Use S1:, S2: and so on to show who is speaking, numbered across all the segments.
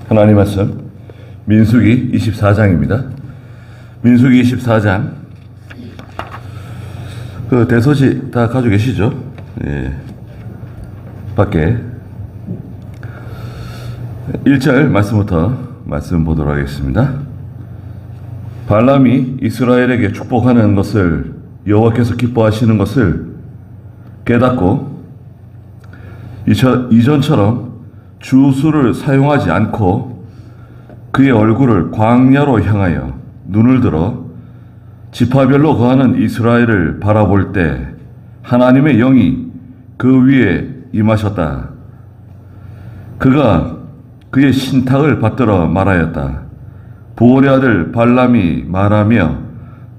S1: 하나님 말씀 민수기 24장입니다. 민수기 24장 그 대서시 다 가지고 계시죠? 예. 밖에 1절 말씀부터 말씀 보도록 하겠습니다. 발람이 이스라엘에게 축복하는 것을 여호와께서 기뻐하시는 것을 깨닫고 이전처럼 주수를 사용하지 않고 그의 얼굴을 광야로 향하여 눈을 들어 지파별로 거하는 이스라엘을 바라볼 때 하나님의 영이 그 위에 임하셨다. 그가 그의 신탁을 받들어 말하였다. 부올의 아들 발람이 말하며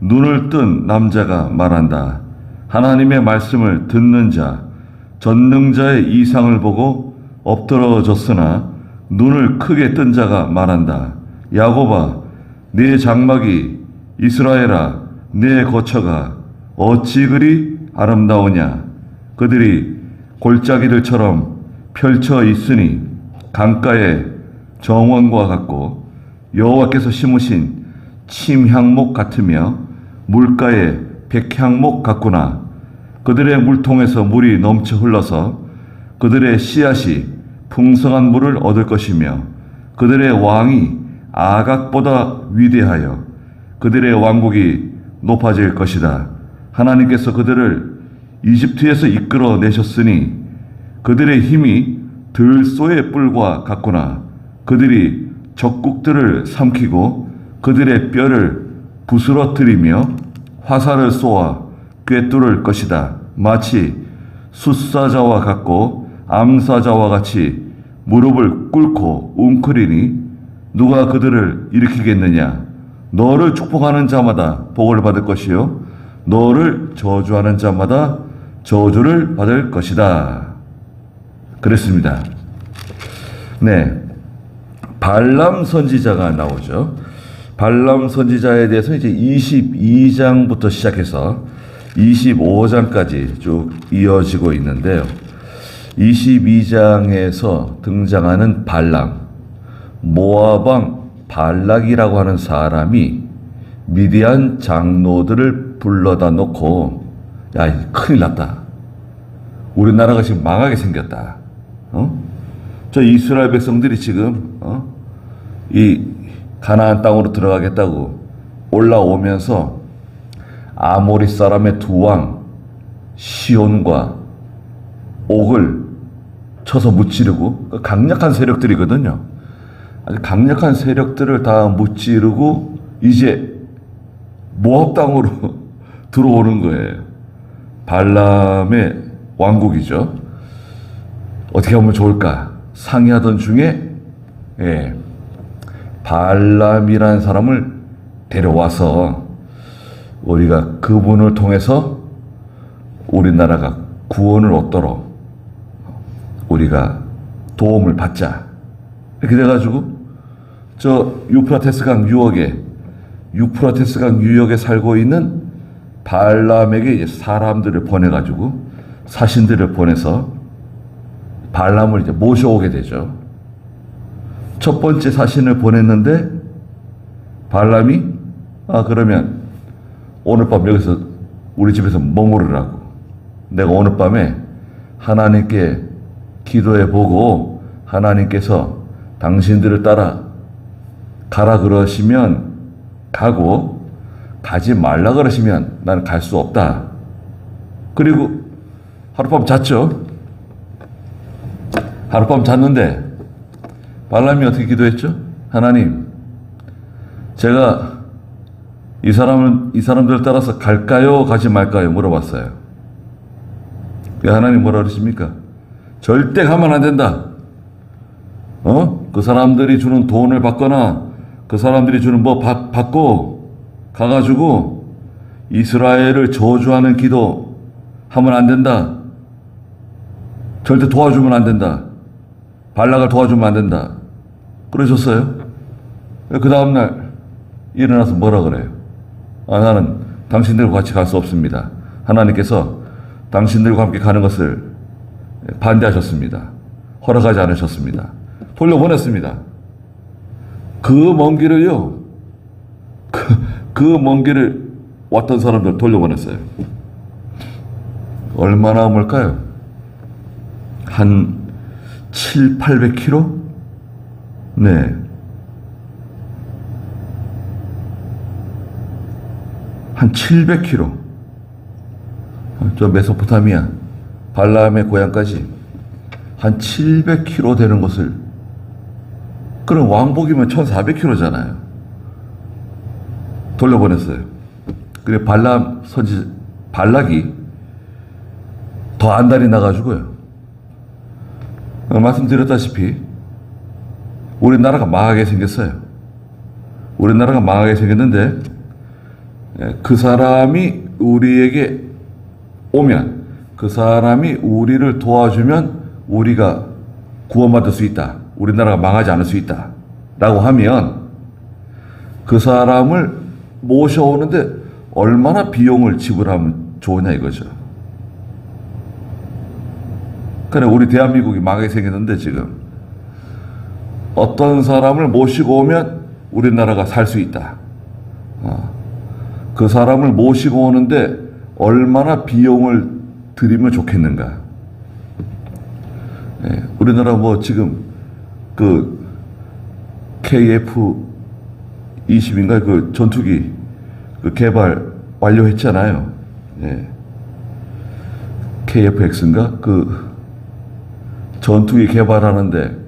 S1: 눈을 뜬 남자가 말한다. 하나님의 말씀을 듣는 자, 전능자의 이상을 보고 엎드러졌으나 눈을 크게 뜬 자가 말한다. 야곱아, 네 장막이, 이스라엘아, 네 거처가 어찌 그리 아름다우냐. 그들이 골짜기들처럼 펼쳐 있으니 강가의 정원과 같고 여호와께서 심으신 침향목 같으며 물가의 백향목 같구나. 그들의 물통에서 물이 넘쳐 흘러서 그들의 씨앗이 풍성한 물을 얻을 것이며 그들의 왕이 아각보다 위대하여 그들의 왕국이 높아질 것이다. 하나님께서 그들을 이집트에서 이끌어 내셨으니 그들의 힘이 들소의 뿔과 같구나. 그들이 적국들을 삼키고 그들의 뼈를 부스러뜨리며 화살을 쏘아 꿰뚫을 것이다. 마치 숫사자와 같고 암사자와 같이 무릎을 꿇고 웅크리니 누가 그들을 일으키겠느냐. 너를 축복하는 자마다 복을 받을 것이요 너를 저주하는 자마다 저주를 받을 것이다. 그랬습니다. 네, 발람 선지자가 나오죠. 발람 선지자에 대해서 이제 22장부터 시작해서 25장까지 쭉 이어지고 있는데요. 22장에서 등장하는 발람, 모압왕 발락이라고 하는 사람이 미디안 장로들을 불러다 놓고 야, 큰일 났다. 우리나라가 지금 망하게 생겼다. 저 이스라엘 백성들이 지금 이 가나안 땅으로 들어가겠다고 올라오면서 아모리 사람의 두 왕 시온과 옥을 쳐서 무찌르고 강력한 세력들이거든요. 아주 강력한 세력들을 다 무찌르고 이제 모압 땅으로 들어오는 거예요. 발람의 왕국이죠. 어떻게 하면 좋을까 상의하던 중에 발람이라는 사람을 데려와서 우리가 그분을 통해서 우리나라가 구원을 얻도록 우리가 도움을 받자. 이렇게 돼가지고 저 유프라테스 강 유역에 살고 있는 발람에게 이제 사람들을 보내가지고 사신들을 보내서 발람을 이제 모셔오게 되죠. 첫 번째 사신을 보냈는데 발람이 그러면 오늘 밤 여기서 우리 집에서 머무르라고. 내가 오늘 밤에 하나님께 기도해 보고 하나님께서 당신들을 따라 가라 그러시면 가고 가지 말라 그러시면 나는 갈 수 없다. 그리고 하룻밤 잤죠. 하룻밤 잤는데 발람이 어떻게 기도했죠? 하나님, 제가 이 사람들을 따라서 갈까요? 가지 말까요? 물어봤어요. 하나님 뭐라 그러십니까? 절대 가면 안 된다. 그 사람들이 주는 돈을 받거나 그 사람들이 주는 뭐 받고 가가지고 이스라엘을 저주하는 기도 하면 안 된다. 절대 도와주면 안 된다. 발락을 도와주면 안 된다. 그러셨어요. 그 다음날 일어나서 뭐라 그래요? 나는 당신들과 같이 갈 수 없습니다. 하나님께서 당신들과 함께 가는 것을 반대하셨습니다. 허락하지 않으셨습니다. 돌려보냈습니다. 먼 길을요, 그 먼 길을 왔던 사람들 돌려보냈어요. 얼마나 멀까요? 한 700-800km? 네. 한 700km. 저 메소포타미아, 발라함의 고향까지 한 700km 되는 것을, 그럼 왕복이면 1400km잖아요. 돌려보냈어요. 그래, 발람 선지, 발락이 더 안달이 나가지고요. 말씀드렸다시피, 우리나라가 망하게 생겼어요. 우리나라가 망하게 생겼는데, 그 사람이 우리에게 오면, 그 사람이 우리를 도와주면 우리가 구원받을 수 있다. 우리나라가 망하지 않을 수 있다. 라고 하면 그 사람을 모셔오는데 얼마나 비용을 지불하면 좋으냐 이거죠. 그래, 우리 대한민국이 망하게 생겼는데 지금 어떤 사람을 모시고 오면 우리나라가 살 수 있다. 그 사람을 모시고 오는데 얼마나 비용을 들이면 좋겠는가. 우리나라 뭐 지금 그 KF-20인가 그 전투기 그 개발 완료했잖아요. KF-X인가 그 전투기 개발하는데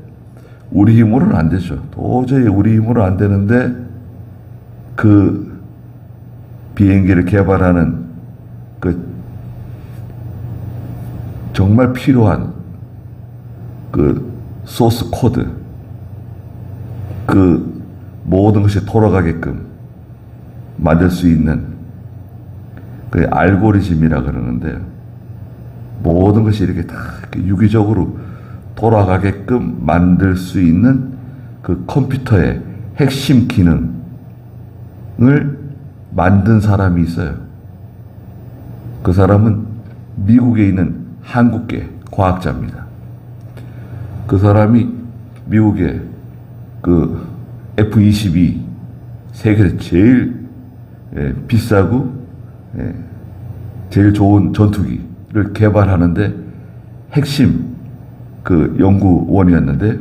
S1: 우리 힘으로는 안 되죠. 도저히 우리 힘으로 안 되는데 그 비행기를 개발하는 그 정말 필요한 그 소스 코드, 그 모든 것이 돌아가게끔 만들 수 있는 그 알고리즘이라 그러는데, 모든 것이 이렇게 다 유기적으로 돌아가게끔 만들 수 있는 그 컴퓨터의 핵심 기능을 만든 사람이 있어요. 그 사람은 미국에 있는 한국계 과학자입니다. 그 사람이 미국의 그 F-22 세계에서 제일 비싸고 제일 좋은 전투기를 개발하는데 핵심 그 연구원이었는데,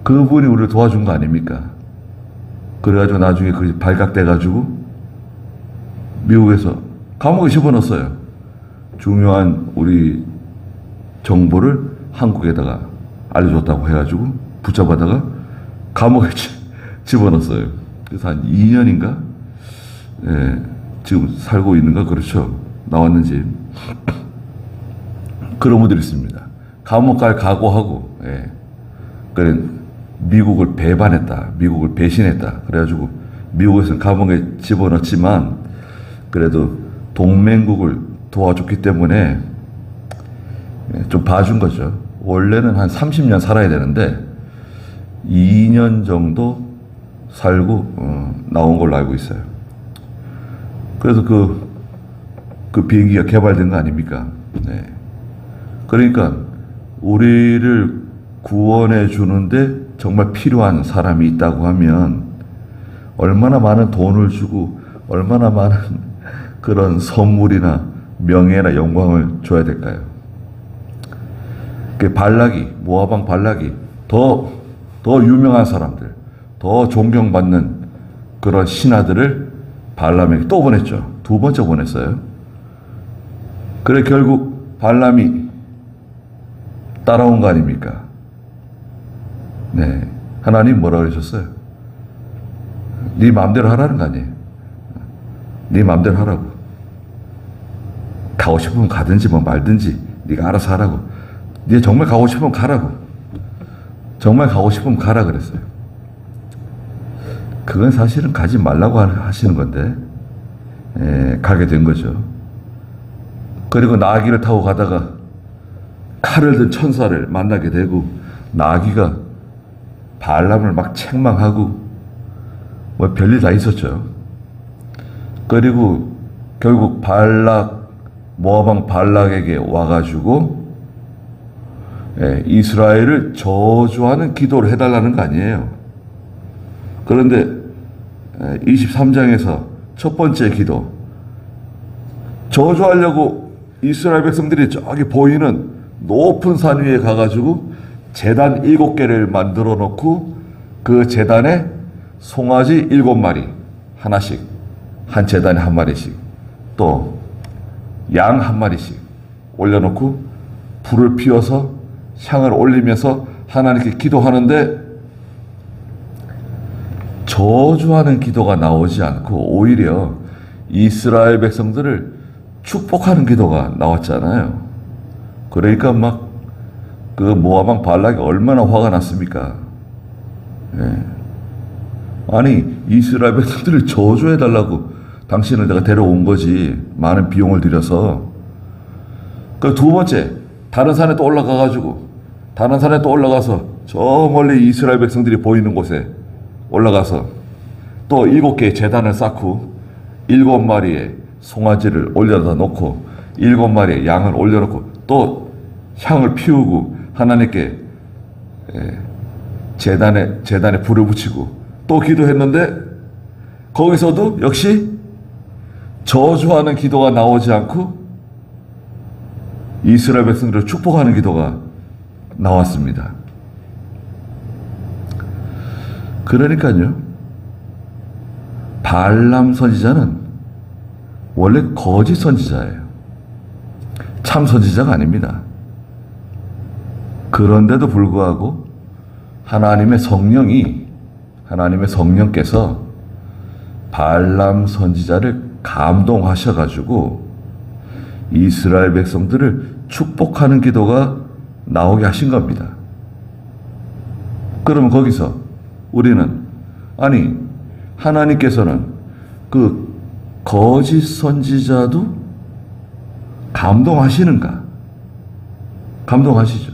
S1: 그분이 우리를 도와준 거 아닙니까? 그래가지고 나중에 그 발각돼가지고 미국에서 감옥에 집어넣었어요. 중요한 우리 정보를 한국에다가 알려줬다고 해가지고 붙잡아다가 감옥에 집어넣었어요. 그래서 한 2년인가? 지금 살고 있는가? 그렇죠. 나왔는지. 그런 분들이 있습니다. 감옥 갈 각오하고, 그래, 미국을 배반했다. 미국을 배신했다. 그래가지고 미국에서는 감옥에 집어넣었지만 그래도 동맹국을 도와줬기 때문에 좀 봐준 거죠. 원래는 한 30년 살아야 되는데 2년 정도 살고 나온 걸로 알고 있어요. 그래서 그 비행기가 개발된 거 아닙니까? 그러니까 우리를 구원해 주는데 정말 필요한 사람이 있다고 하면 얼마나 많은 돈을 주고 얼마나 많은 그런 선물이나 명예나 영광을 줘야 될까요? 그 발락이, 모아방 발락이 더 유명한 사람들, 더 존경받는 그런 신하들을 발람에게 또 보냈죠. 2번째 보냈어요. 그래 결국 발람이 따라온 거 아닙니까? 하나님 뭐라 그러셨어요? 네 마음대로 하라는 거 아니에요. 네 마음대로 하라고. 가고 싶으면 가든지 뭐 말든지 네가 알아서 하라고. 네 정말 가고 싶으면 가라고. 정말 가고 싶으면 가라 그랬어요. 그건 사실은 가지 말라고 하시는 건데 가게 된 거죠. 그리고 나귀를 타고 가다가 칼을 든 천사를 만나게 되고 나귀가 발람을 막 책망하고 뭐 별일 다 있었죠. 그리고 결국 모아방 발락에게 와가지고 이스라엘을 저주하는 기도를 해달라는 거 아니에요. 그런데 23장에서 첫 번째 기도, 저주하려고 이스라엘 백성들이 저기 보이는 높은 산 위에 가가지고 제단 7개를 만들어 놓고 그 제단에 송아지 7마리 하나씩, 한 제단에 한 마리씩, 또 양 한 마리씩 올려놓고 불을 피워서 향을 올리면서 하나님께 기도하는데 저주하는 기도가 나오지 않고 오히려 이스라엘 백성들을 축복하는 기도가 나왔잖아요. 그러니까 막 그 모압 왕 발락이 얼마나 화가 났습니까? 예. 아니 이스라엘 백성들을 저주해달라고 당신을 내가 데려온 거지, 많은 비용을 들여서. 그 두 번째, 다른 산에 또 올라가가지고 다른 산에 또 올라가서 저 멀리 이스라엘 백성들이 보이는 곳에 올라가서 또 7개의 제단을 쌓고 7마리의 송아지를 올려다 놓고 7마리의 양을 올려놓고 또 향을 피우고 하나님께 제단에 불을 붙이고 또 기도했는데 거기서도 역시 저주하는 기도가 나오지 않고 이스라엘 백성들을 축복하는 기도가 나왔습니다. 그러니까요, 발람 선지자는 원래 거짓 선지자예요. 참 선지자가 아닙니다. 그런데도 불구하고 하나님의 성령께서 발람 선지자를 감동하셔가지고 이스라엘 백성들을 축복하는 기도가 나오게 하신 겁니다. 그러면 거기서 우리는, 아니 하나님께서는 그 거짓 선지자도 감동하시는가? 감동하시죠.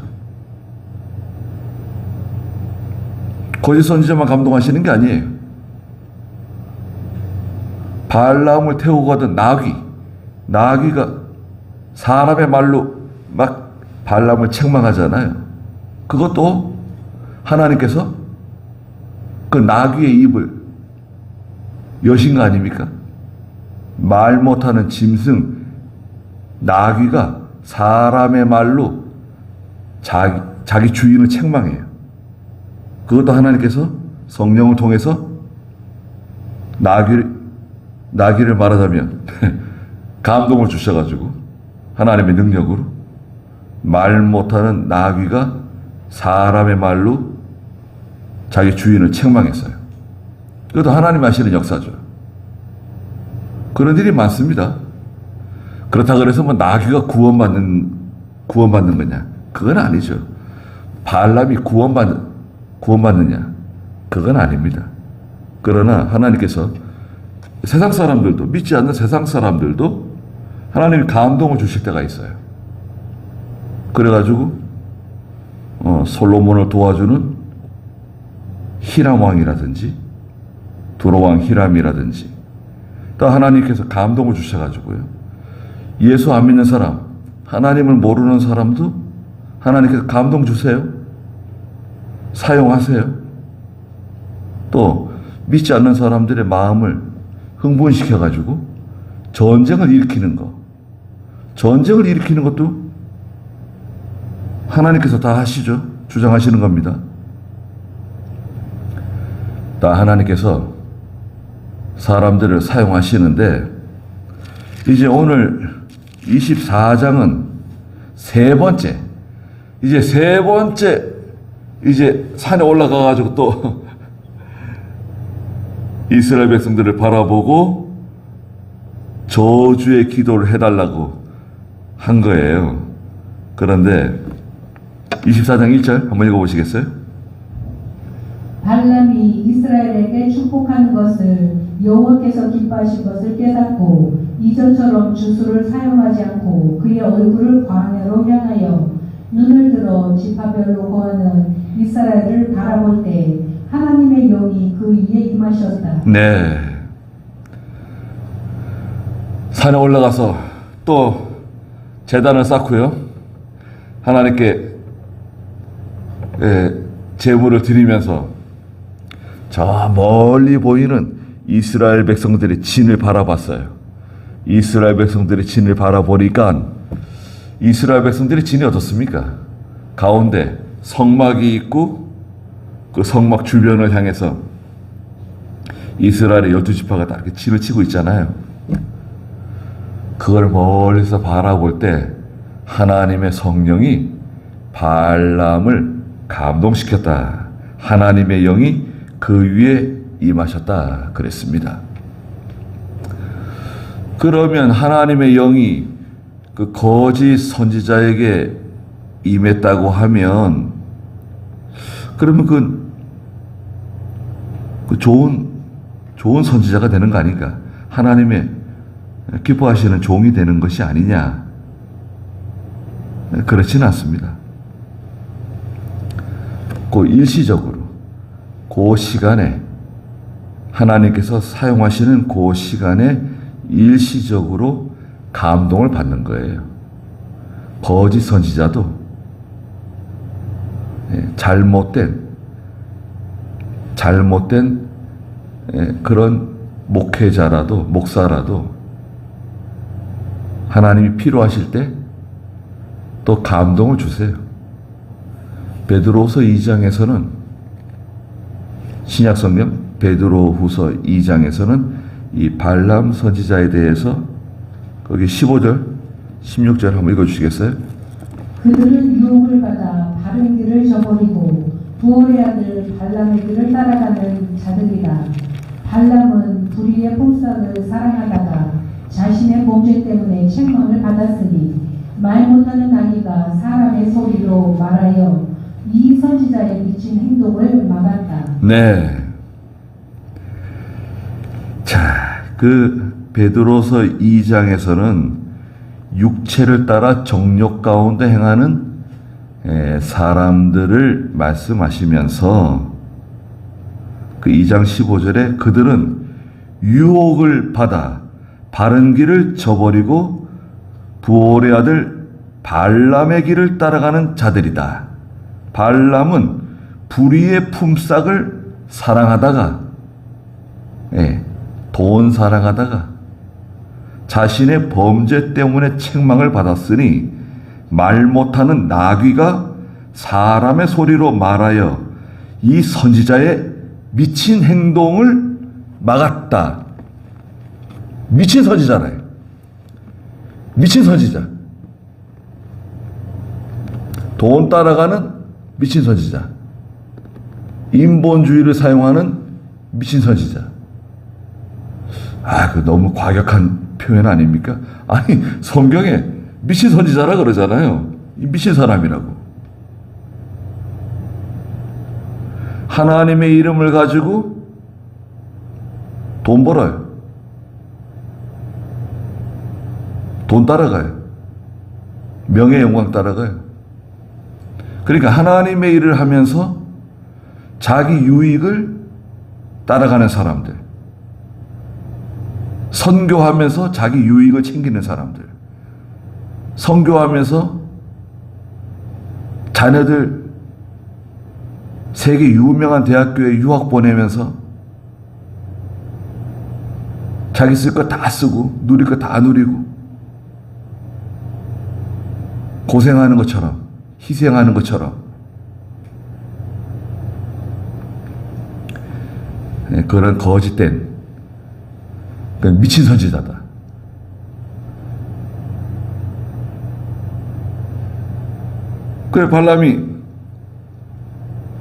S1: 거짓 선지자만 감동하시는 게 아니에요. 발람을 태우고 가던 나귀가 사람의 말로 막 발람을 책망하잖아요. 그것도 하나님께서 그 나귀의 입을 여신 거 아닙니까? 말 못하는 짐승 나귀가 사람의 말로 자기 주인을 책망해요. 그것도 하나님께서 성령을 통해서 나귀를 말하자면 감동을 주셔가지고 하나님의 능력으로 말 못하는 나귀가 사람의 말로 자기 주인을 책망했어요. 그것도 하나님이 하시는 역사죠. 그런 일이 많습니다. 그렇다고 해서 뭐 나귀가 구원받는 거냐? 그건 아니죠. 발람이 구원받느냐? 그건 아닙니다. 그러나 하나님께서 세상 사람들도, 믿지 않는 세상 사람들도 하나님이 감동을 주실 때가 있어요. 그래가지고 솔로몬을 도와주는 히람 왕이라든지 두로 왕 히람이라든지 또 하나님께서 감동을 주셔가지고요, 예수 안 믿는 사람, 하나님을 모르는 사람도 하나님께서 감동 주세요. 사용하세요. 또 믿지 않는 사람들의 마음을 흥분시켜가지고 전쟁을 일으키는 것도 하나님께서 다 하시죠. 주장하시는 겁니다. 다 하나님께서 사람들을 사용하시는데, 이제 오늘 24장은 세 번째 산에 올라가가지고 또 이스라엘 백성들을 바라보고 저주의 기도를 해달라고 한 거예요. 그런데 24장 1절 한번 읽어보시겠어요?
S2: 발람이 이스라엘에게 축복하는 것을 여호와께서 기뻐하신 것을 깨닫고 이전처럼 주술을 사용하지 않고 그의 얼굴을 광야로 향하여 눈을 들어 지파별로 거하는 이스라엘을 바라볼 때 하나님의 영이 그 위에 임하셨다.
S1: 네. 산에 올라가서 또 제단을 쌓고요, 하나님께 제물을 드리면서 저 멀리 보이는 이스라엘 백성들의 진을 바라봤어요. 이스라엘 백성들의 진을 바라보니까 이스라엘 백성들의 진이 어떻습니까? 가운데 성막이 있고 그 성막 주변을 향해서 이스라엘의 12지파가 다 이렇게 진을 치고 있잖아요. 그걸 멀리서 바라볼 때 하나님의 성령이 발람을 감동시켰다. 하나님의 영이 그 위에 임하셨다. 그랬습니다. 그러면 하나님의 영이 그 거짓 선지자에게 임했다고 하면 그러면 그 좋은 선지자가 되는 거 아닌가? 하나님의 기뻐하시는 종이 되는 것이 아니냐? 그렇지는 않습니다. 그 일시적으로 그 시간에 하나님께서 사용하시는 그 시간에 일시적으로 감동을 받는 거예요. 거짓 선지자도 잘못된 그런 목회자라도 목사라도 하나님이 필요하실 때 또 감동을 주세요. 베드로후서 2장에서는 신약성경 베드로후서 2장에서는 이 발람 선지자에 대해서 거기 15절 16절 한번 읽어주시겠어요?
S2: 그들은 유혹을 받아 바른 길을 저버리고 부올의 아들 발람의 길을 따라가는 자들이다. 발람은 불의의 풍상을 사랑하다가 자신의 범죄 때문에 책망을 받았으니 말 못하는 아기가 사람의 소리로 말하여 이 선지자의 미친 행동을 막았다.
S1: 네. 자, 그 베드로서 2장에서는 육체를 따라 정욕 가운데 행하는 사람들을 말씀하시면서 그 2장 15절에 그들은 유혹을 받아 바른 길을 저버리고 부올의 아들 발람의 길을 따라가는 자들이다. 발람은 불의의 품삯을 사랑하다가 돈 사랑하다가 자신의 범죄 때문에 책망을 받았으니 말 못하는 나귀가 사람의 소리로 말하여 이 선지자의 미친 행동을 막았다. 미친 선지자래. 미친 선지자. 돈 따라가는 미친 선지자. 인본주의를 사용하는 미친 선지자. 그 너무 과격한 표현 아닙니까? 아니, 성경에 미친 선지자라 그러잖아요. 미친 사람이라고. 하나님의 이름을 가지고 돈 벌어요. 돈 따라가요. 명예 영광 따라가요. 그러니까 하나님의 일을 하면서 자기 유익을 따라가는 사람들. 선교하면서 자기 유익을 챙기는 사람들. 선교하면서 자녀들 세계 유명한 대학교에 유학 보내면서 자기 쓸 거 다 쓰고 누릴 거 다 누리고 고생하는 것처럼 희생하는 것처럼 그런 거짓된 미친 선지자다. 그래 발람이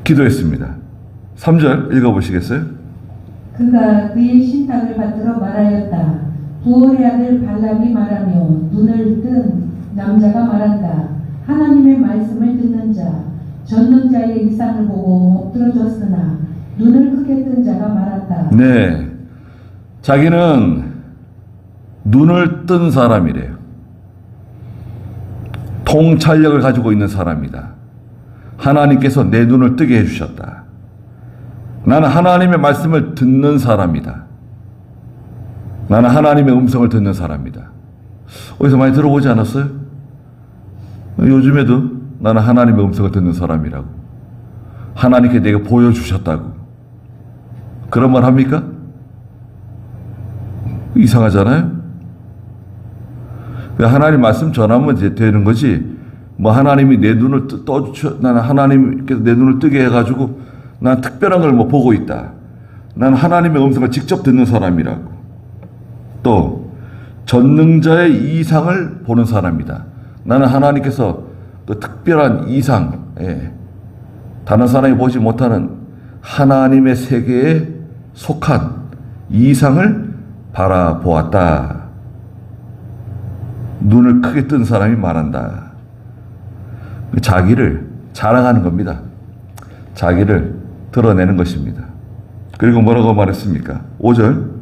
S1: 기도했습니다. 3절 읽어보시겠어요?
S2: 그가 그의 신탁을 받들어 말하였다. 부올의 아들 발람이 말하며 눈을 뜬 남자가 말한다. 하나님의 말씀을 듣는 자, 전능자의 이상을 보고 엎드러졌으나 눈을 크게 뜬 자가 말한다.
S1: 네, 자기는 눈을 뜬 사람이래요. 통찰력을 가지고 있는 사람이다. 하나님께서 내 눈을 뜨게 해주셨다. 나는 하나님의 말씀을 듣는 사람이다. 나는 하나님의 음성을 듣는 사람이다. 어디서 많이 들어보지 않았어요? 요즘에도 나는 하나님의 음성을 듣는 사람이라고. 하나님께 내게 보여주셨다고. 그런 말 합니까? 이상하잖아요. 하나님 말씀 전하면 되는 거지. 뭐 하나님이 내 눈을 떠주셔, 나는 하나님께서 내 눈을 뜨게 해가지고 난 특별한 걸 뭐 보고 있다. 나는 하나님의 음성을 직접 듣는 사람이라고. 또 전능자의 이상을 보는 사람이다. 나는 하나님께서 그 특별한 이상, 다른 사람이 보지 못하는 하나님의 세계에 속한 이상을 바라보았다. 눈을 크게 뜬 사람이 말한다. 자기를 자랑하는 겁니다. 자기를 드러내는 것입니다. 그리고 뭐라고 말했습니까? 5절.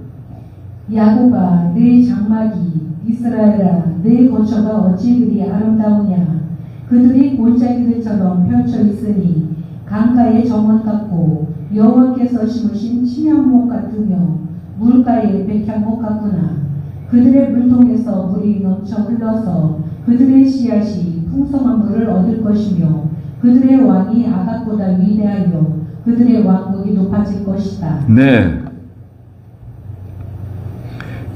S2: 야곱아 내 장막이, 이스라엘아 내 거처가 어찌 그리 아름다우냐. 그들이 골짜기들처럼 펼쳐 있으니 강가의 정원 같고 여호와께서 심으신 침향목 같으며 물가의 백향목 같구나. 그들의 물통에서 물이 넘쳐 흘러서 그들의 씨앗이 풍성한 물을 얻을 것이며 그들의 왕이 아각보다 위대하여 그들의 왕국이 높아질 것이다.
S1: 네.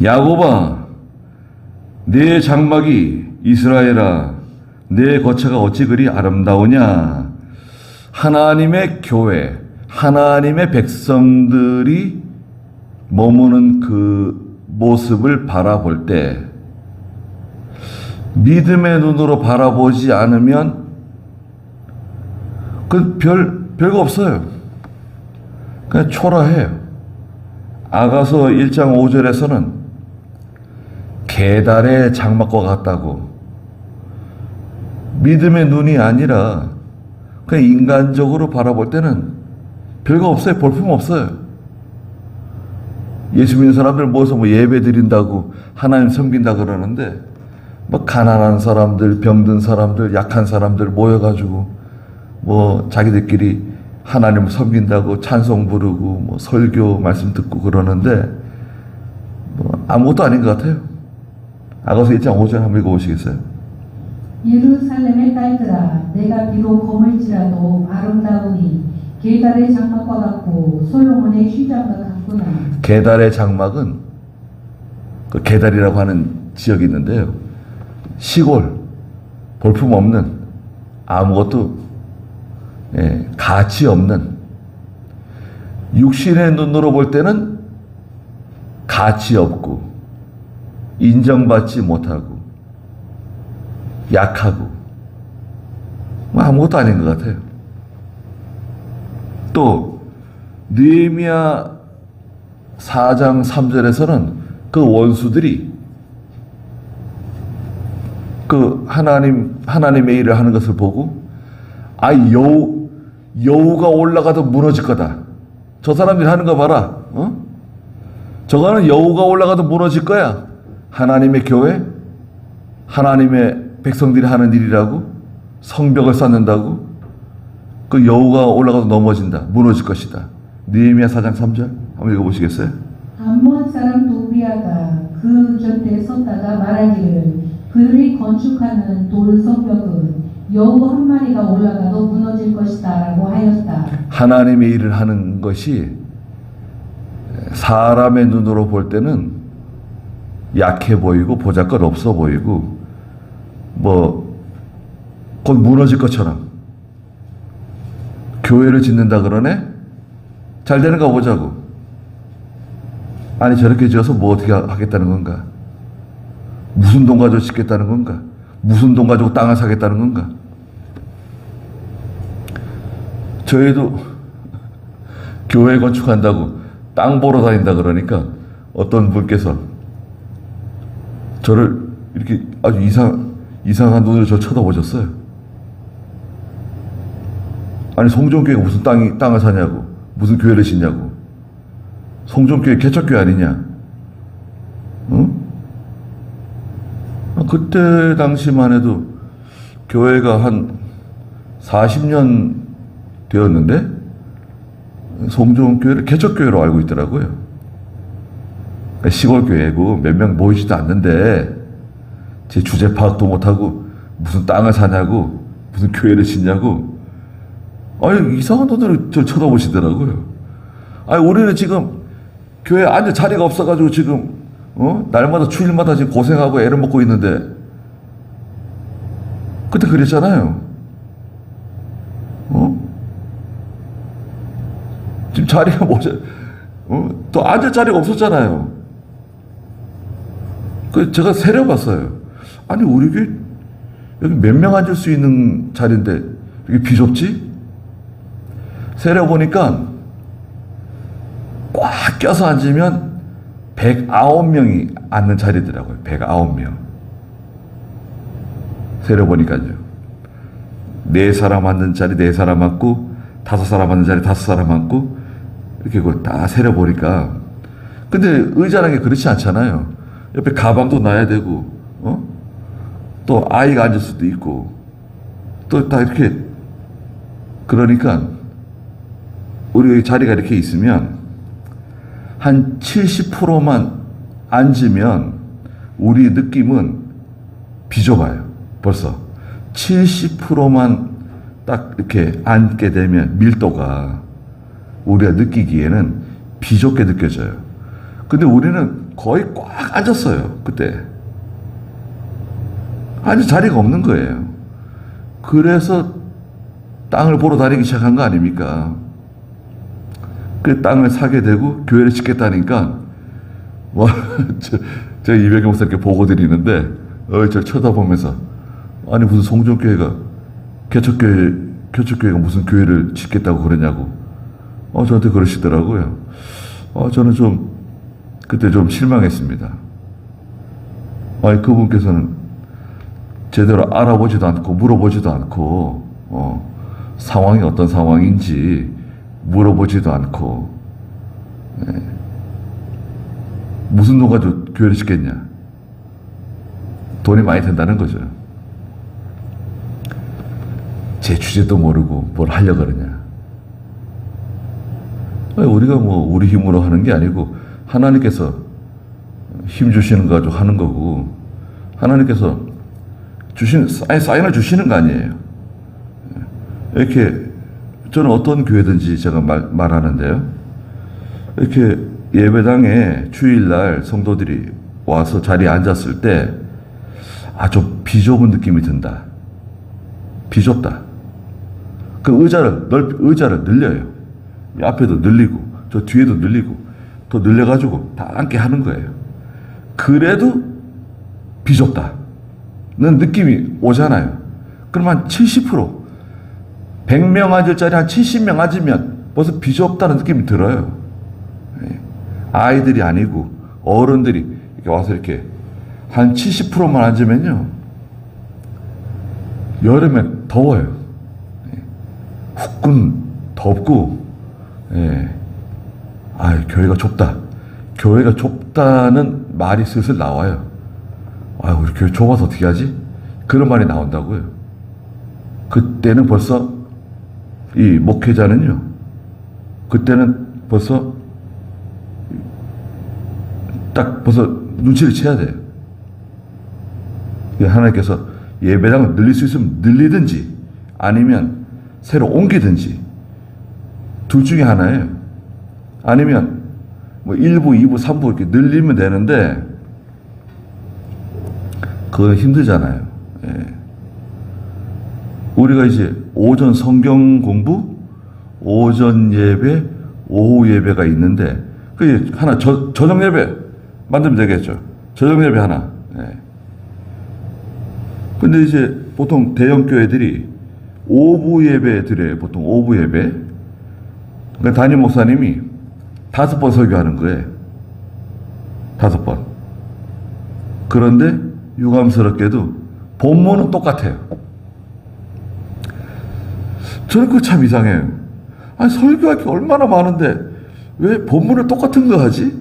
S1: 야곱아, 내 장막이, 이스라엘아, 내 거처가 어찌 그리 아름다우냐. 하나님의 교회, 하나님의 백성들이 머무는 그 모습을 바라볼 때 믿음의 눈으로 바라보지 않으면 그 별거 없어요. 그냥 초라해요. 아가서 1장 5절에서는 계달의 장막과 같다고. 믿음의 눈이 아니라 그냥 인간적으로 바라볼 때는 별거 없어요. 볼품 없어요. 예수 믿는 사람들 모여서 뭐 예배 드린다고 하나님 섬긴다 그러는데 뭐 가난한 사람들, 병든 사람들, 약한 사람들 모여가지고 뭐 자기들끼리 하나님을 섬긴다고 찬송 부르고 뭐 설교 말씀 듣고 그러는데 뭐 아무것도 아닌 것 같아요. 아가서 1장 5절 한번 읽어보시겠어요?
S2: 예루살렘의 딸들아 내가 비록 거물지라도 아름다우니 게달의 장막과 같고 솔로몬의 휘장과 같구나.
S1: 게달의 장막은 그 게달이라고 하는 지역이 있는데요. 시골, 볼품 없는, 아무것도 가치 없는, 육신의 눈으로 볼 때는 가치 없고 인정받지 못하고 약하고 뭐 아무것도 아닌 것 같아요. 또 느헤미야 4장 3절에서는 그 원수들이 그 하나님의 일을 하는 것을 보고 여우가 올라가도 무너질 거다. 저 사람들이 하는 거 봐라. 저거는 여우가 올라가도 무너질 거야. 하나님의 교회, 하나님의 백성들이 하는 일이라고 성벽을 쌓는다고 그 여우가 올라가도 넘어진다. 무너질 것이다. 느헤미야 4장 3절 한번 읽어보시겠어요?
S2: 암몬 사람 도비아가 그 곁에 섰다가 말하기를 그들이 건축하는 돌 성벽은 여우 한 마리가 올라가도 무너질 것이다 라고 하였다. 하나님의
S1: 일을 하는 것이 사람의 눈으로 볼 때는 약해 보이고 보잘것 없어 보이고 뭐 곧 무너질 것처럼. 교회를 짓는다 그러네? 잘 되는가 보자고. 아니 저렇게 지어서 뭐 어떻게 하겠다는 건가? 무슨 돈 가지고 짓겠다는 건가? 무슨 돈 가지고 땅을 사겠다는 건가? 저희도 교회 건축한다고 땅 보러 다닌다 그러니까 어떤 분께서 저를 이렇게 아주 이상한 눈으로 저 쳐다보셨어요. 아니 송정교회가 무슨 땅을 사냐고, 무슨 교회를 짓냐고. 송정교회 개척교회 아니냐? 응? 그때 당시만 해도 교회가 한 40년 되었는데 송정교회를 개척교회로 알고 있더라고요. 시골교회고 몇 명 모이지도 않는데 제 주제 파악도 못하고 무슨 땅을 사냐고, 무슨 교회를 짓냐고. 아니 이상한 눈으로 저 쳐다보시더라고요. 아니, 우리는 지금 교회 앉을 자리가 없어가지고 지금, 날마다 주일마다 지금 고생하고 애를 먹고 있는데, 그때 그랬잖아요. 지금 자리가 뭐죠? 또 앉을 자리가 없었잖아요. 그 제가 세려봤어요. 아니, 우리 교회 여기 몇 명 앉을 수 있는 자리인데 이게 비좁지? 세려보니까 꽉 껴서 앉으면 109명이 앉는 자리더라고요. 109명. 세려보니까요. 4사람 앉는 자리 4사람 앉고, 5사람 앉는 자리 5사람 앉고, 이렇게 그걸 다 세려보니까. 근데 의자라는 게 그렇지 않잖아요. 옆에 가방도 놔야 되고, 또 아이가 앉을 수도 있고, 또 다 이렇게. 그러니까 우리 자리가 이렇게 있으면 한 70%만 앉으면 우리 느낌은 비좁아요. 벌써 70%만 딱 이렇게 앉게 되면 밀도가 우리가 느끼기에는 비좁게 느껴져요. 근데 우리는 거의 꽉 앉았어요. 그때 앉을 자리가 없는 거예요. 그래서 땅을 보러 다니기 시작한 거 아닙니까? 그 땅을 사게 되고 교회를 짓겠다니까 제가 이백영 목사님께 보고 드리는데 저 쳐다보면서 아니 무슨 송정교회가 개척교회가 무슨 교회를 짓겠다고 그러냐고 저한테 그러시더라고요. 저는 좀 그때 좀 실망했습니다. 아니 그분께서는 제대로 알아보지도 않고 물어보지도 않고 상황이 어떤 상황인지 물어보지도 않고 무슨 돈 가지고 교회를 짓겠냐. 돈이 많이 든다는 거죠. 제 주제도 모르고 뭘 하려고 그러냐. 우리가 뭐 우리 힘으로 하는 게 아니고 하나님께서 힘 주시는 거 가지고 하는 거고 하나님께서 사인을 주시는 거 아니에요. 이렇게 저는 어떤 교회든지 제가 말하는데요. 이렇게 예배당에 주일날 성도들이 와서 자리에 앉았을 때 좀 비좁은 느낌이 든다. 비좁다. 그 의자를 늘려요. 이 앞에도 늘리고 저 뒤에도 늘리고 더 늘려가지고 다 앉게 하는 거예요. 그래도 비좁다는 느낌이 오잖아요. 그럼 한 70%, 100명 앉을 자리 한 70명 앉으면 벌써 비좁다는 느낌이 들어요. 아이들이 아니고 어른들이 이렇게 와서 이렇게 한 70%만 앉으면요. 여름에 더워요. 후끈 덥고, 교회가 좁다. 교회가 좁다는 말이 슬슬 나와요. 우리 교회 좁아서 어떻게 하지? 그런 말이 나온다고요. 그때는 벌써 이 목회자는요. 그때는 벌써 딱 벌써 눈치를 채야 돼요. 하나님께서 예배당을 늘릴 수 있으면 늘리든지 아니면 새로 옮기든지 둘 중에 하나예요. 아니면 뭐 1부, 2부, 3부 이렇게 늘리면 되는데 그건 힘들잖아요. 우리가 이제 오전 성경 공부, 오전 예배, 오후 예배가 있는데 그 하나 저녁 예배 만들면 되겠죠. 저녁 예배 하나. 근데 이제 보통 대형 교회들이 오후 예배 드려요. 보통 오후 예배. 그러니까 담임 목사님이 5번 설교하는 거예요. 5번. 그런데 유감스럽게도 본문은 똑같아요. 저는 그거 참 이상해요. 설교할 게 얼마나 많은데 왜 본문을 똑같은 거 하지?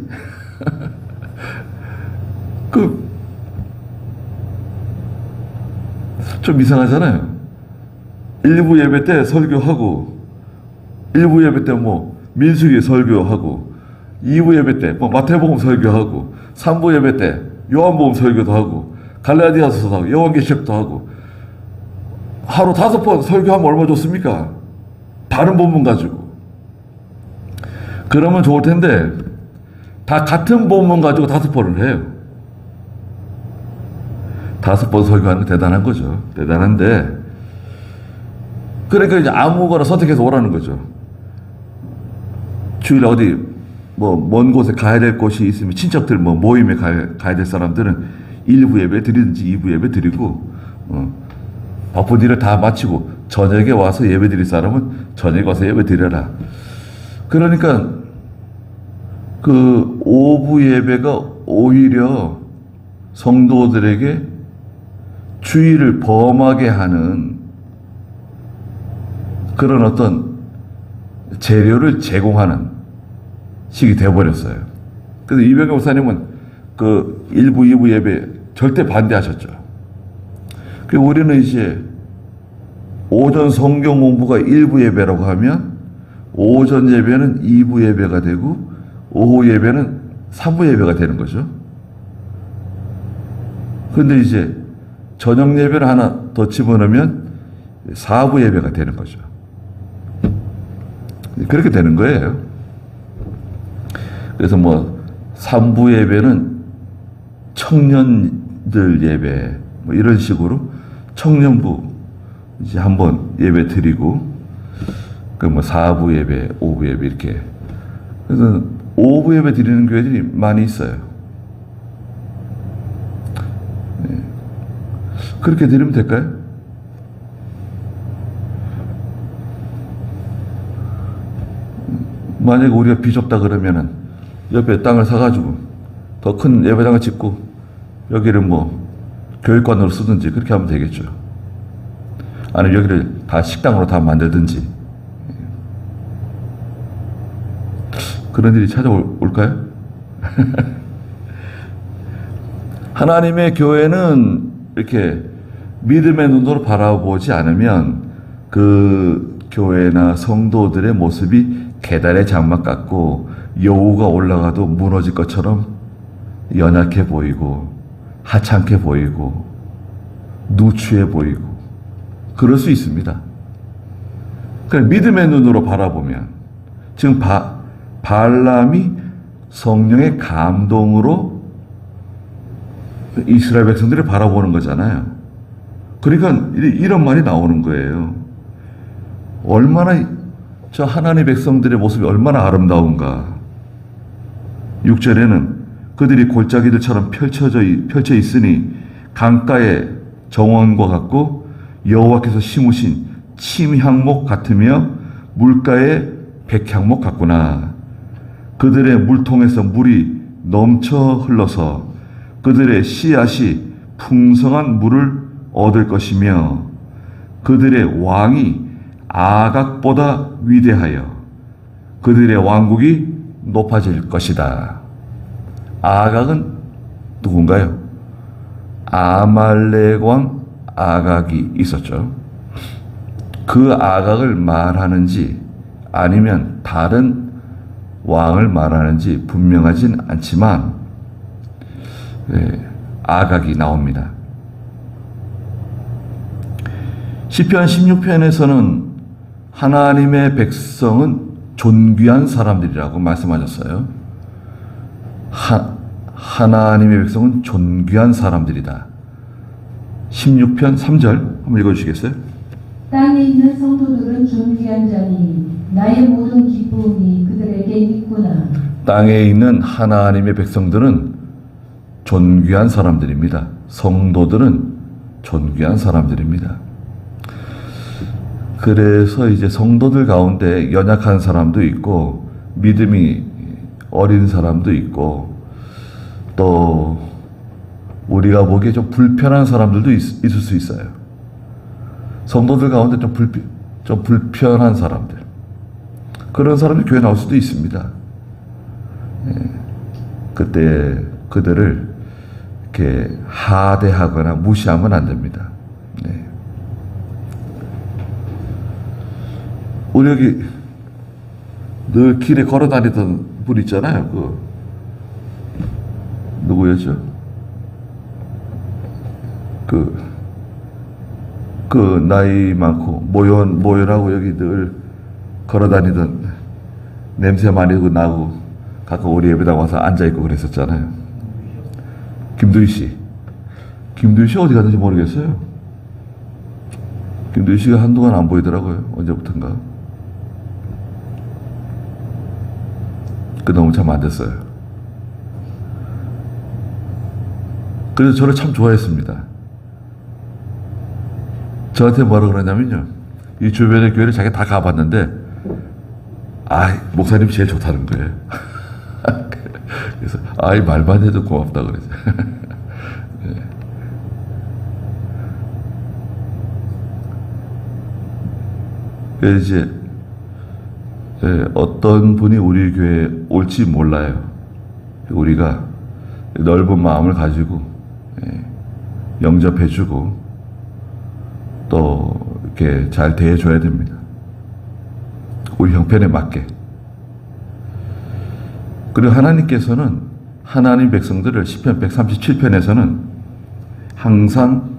S1: 좀 이상하잖아요. 1부 예배 때 설교하고 1부 예배 때 뭐 민수기 설교하고 2부 예배 때 뭐 마태복음 설교하고 3부 예배 때 요한복음 설교도 하고 갈라디아서도 하고 요한계시록도 하고 하루 5번 설교하면 얼마 좋습니까? 다른 본문 가지고. 그러면 좋을 텐데 다 같은 본문 가지고 5번을 해요. 5번 설교하는 거 대단한 거죠. 대단한데 그러니까 이제 아무거나 선택해서 오라는 거죠. 주일 어디 뭐 먼 곳에 가야 될 곳이 있으면 친척들 뭐 모임에 가야 될 사람들은 1부 예배 드리든지 2부 예배 드리고 바쁜 일을 다 마치고 저녁에 와서 예배 드릴 사람은 저녁에 와서 예배 드려라. 그러니까 그 오부 예배가 오히려 성도들에게 주의를 범하게 하는 그런 어떤 재료를 제공하는 식이 되어버렸어요. 그래서 이병규 목사님은 그 1부, 2부 예배 절대 반대하셨죠. 그리고 우리는 이제 오전 성경 공부가 1부 예배라고 하면 오전 예배는 2부 예배가 되고 오후 예배는 3부 예배가 되는 거죠. 그런데 이제 저녁 예배를 하나 더 집어넣으면 4부 예배가 되는 거죠. 그렇게 되는 거예요. 그래서 뭐 3부 예배는 청년들 예배 뭐 이런 식으로 청년부 이제 한번 예배 드리고 그 뭐 4부 예배, 5부 예배 이렇게. 그래서 5부 예배 드리는 교회들이 많이 있어요. 네. 그렇게 드리면 될까요? 만약에 우리가 비좁다 그러면은 옆에 땅을 사가지고 더 큰 예배당을 짓고 여기를 뭐 교육관으로 쓰든지 그렇게 하면 되겠죠. 아니면 여기를 다 식당으로 다 만들든지. 그런 일이 찾아올까요? 하나님의 교회는 이렇게 믿음의 눈으로 바라보지 않으면 그 교회나 성도들의 모습이 계달의 장막 같고 여우가 올라가도 무너질 것처럼 연약해 보이고 하찮게 보이고 누추해 보이고 그럴 수 있습니다. 그러니까 믿음의 눈으로 바라보면 지금 발람이 성령의 감동으로 이스라엘 백성들을 바라보는 거잖아요. 그러니까 이런 말이 나오는 거예요. 얼마나 저 하나님의 백성들의 모습이 얼마나 아름다운가. 6절에는 그들이 골짜기들처럼 펼쳐 있으니 강가의 정원과 같고 여호와께서 심으신 침향목 같으며 물가의 백향목 같구나. 그들의 물통에서 물이 넘쳐 흘러서 그들의 씨앗이 풍성한 물을 얻을 것이며 그들의 왕이 아각보다 위대하여 그들의 왕국이 높아질 것이다. 아각은 누군가요? 아말렉 왕 아각이 있었죠. 그 아각을 말하는지 아니면 다른 왕을 말하는지 분명하진 않지만 아각이 나옵니다. 시편 16편에서는 하나님의 백성은 존귀한 사람들이라고 말씀하셨어요. 하나님의 백성은 존귀한 사람들이다. 16편 3절 한번 읽어주시겠어요?
S2: 땅에 있는 성도들은 존귀한 자니 나의 모든 기쁨이 그들에게 있구나.
S1: 땅에 있는 하나님의 백성들은 존귀한 사람들입니다. 성도들은 존귀한 사람들입니다. 그래서 이제 성도들 가운데 연약한 사람도 있고 믿음이 어린 사람도 있고 또 우리가 보기에 좀 불편한 사람들도 있을 수 있어요. 성도들 가운데 좀 불편한 사람들, 그런 사람이 교회 나올 수도 있습니다. 그때 그들을 이렇게 하대하거나 무시하면 안 됩니다. 우리 여기 늘 길에 걸어 다니던 분 있잖아요. 누구였죠? 나이 많고 모연하고 여기 늘 걸어 다니던 냄새 많이 나고 가끔 우리 예배당 와서 앉아있고 그랬었잖아요. 김두희 씨 어디 갔는지 모르겠어요. 김두희 씨가 한동안 안 보이더라고요. 언제부턴가. 그 너무 참 안 됐어요. 그래서 저를 참 좋아했습니다. 저한테 뭐라 그러냐면요. 이 주변의 교회를 자기가 다 가봤는데, 목사님 제일 좋다는 거예요. 그래서, 이 말만 해도 고맙다 그러죠. 네. 그래서 이제, 어떤 분이 우리 교회에 올지 몰라요. 우리가 넓은 마음을 가지고, 영접해주고, 또, 이렇게 잘 대해줘야 됩니다. 우리 형편에 맞게. 그리고 하나님께서는 하나님 백성들을 시편 137편에서는 항상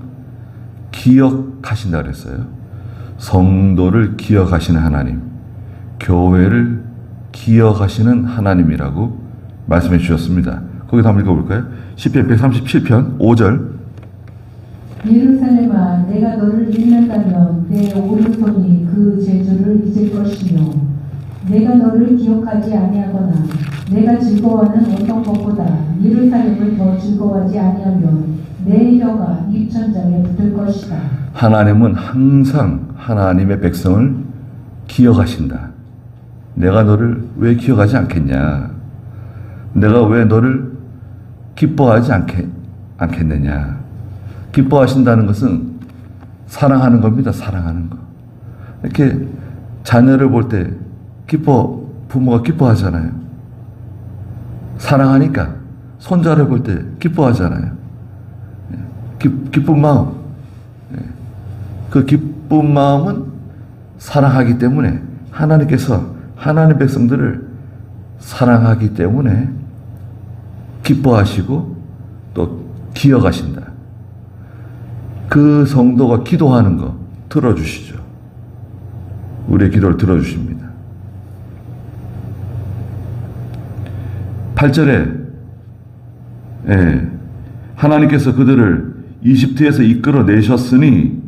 S1: 기억하신다 그랬어요. 성도를 기억하시는 하나님, 교회를 기억하시는 하나님이라고 말씀해 주셨습니다. 거기서 한번 읽어볼까요? 시편 137편 5절.
S2: 예루살렘아, 내가 너를 잃는다면 내 오른손이 그 재주를 잊을 것이며, 내가 너를 기억하지 아니하거나 내가 즐거워하는 어떤 것보다 예루살렘을 더 즐거워하지 아니하면 내 혀가 입천장에 붙을 것이다.
S1: 하나님은 항상 하나님의 백성을 기억하신다. 내가 너를 왜 기억하지 않겠냐? 내가 왜 너를 기뻐하지 않겠느냐? 기뻐하신다는 것은 사랑하는 겁니다. 사랑하는 거. 이렇게 자녀를 볼 때 부모가 기뻐하잖아요. 사랑하니까 손자를 볼 때 기뻐하잖아요. 기쁜 마음. 그 기쁜 마음은 사랑하기 때문에 하나님께서 하나님 백성들을 사랑하기 때문에 기뻐하시고 또 기억하신다. 그 성도가 기도하는 거 들어주시죠. 우리의 기도를 들어주십니다. 8절에 하나님께서 그들을 이집트에서 이끌어 내셨으니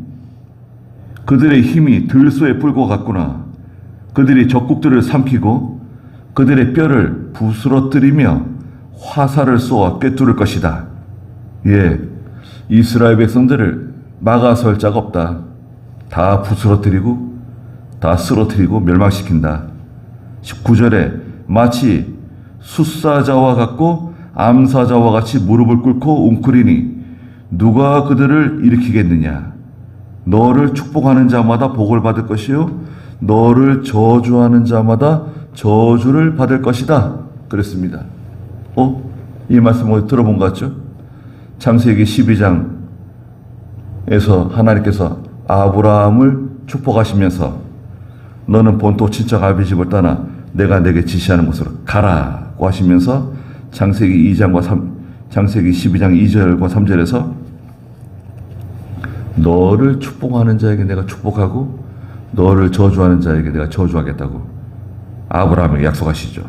S1: 그들의 힘이 들소의 뿔과 같구나. 그들이 적국들을 삼키고 그들의 뼈를 부스러뜨리며 화살을 쏘아 꿰뚫을 것이다. 이스라엘 백성들을 막아설 자가 없다. 다 부스러뜨리고 다 쓰러뜨리고 멸망시킨다. 19절에 마치 숫사자와 같고 암사자와 같이 무릎을 꿇고 웅크리니 누가 그들을 일으키겠느냐? 너를 축복하는 자마다 복을 받을 것이요 너를 저주하는 자마다 저주를 받을 것이다. 그랬습니다. 이 말씀 어디 들어본 것 같죠? 창세기 12장에서 하나님께서 아브라함을 축복하시면서 너는 본토 친척 아비 집을 떠나 내가 내게 지시하는 곳으로 가라고 하시면서 창세기 12장 2절과 3절에서 너를 축복하는 자에게 내가 축복하고 너를 저주하는 자에게 내가 저주하겠다고 아브라함에게 약속하시죠.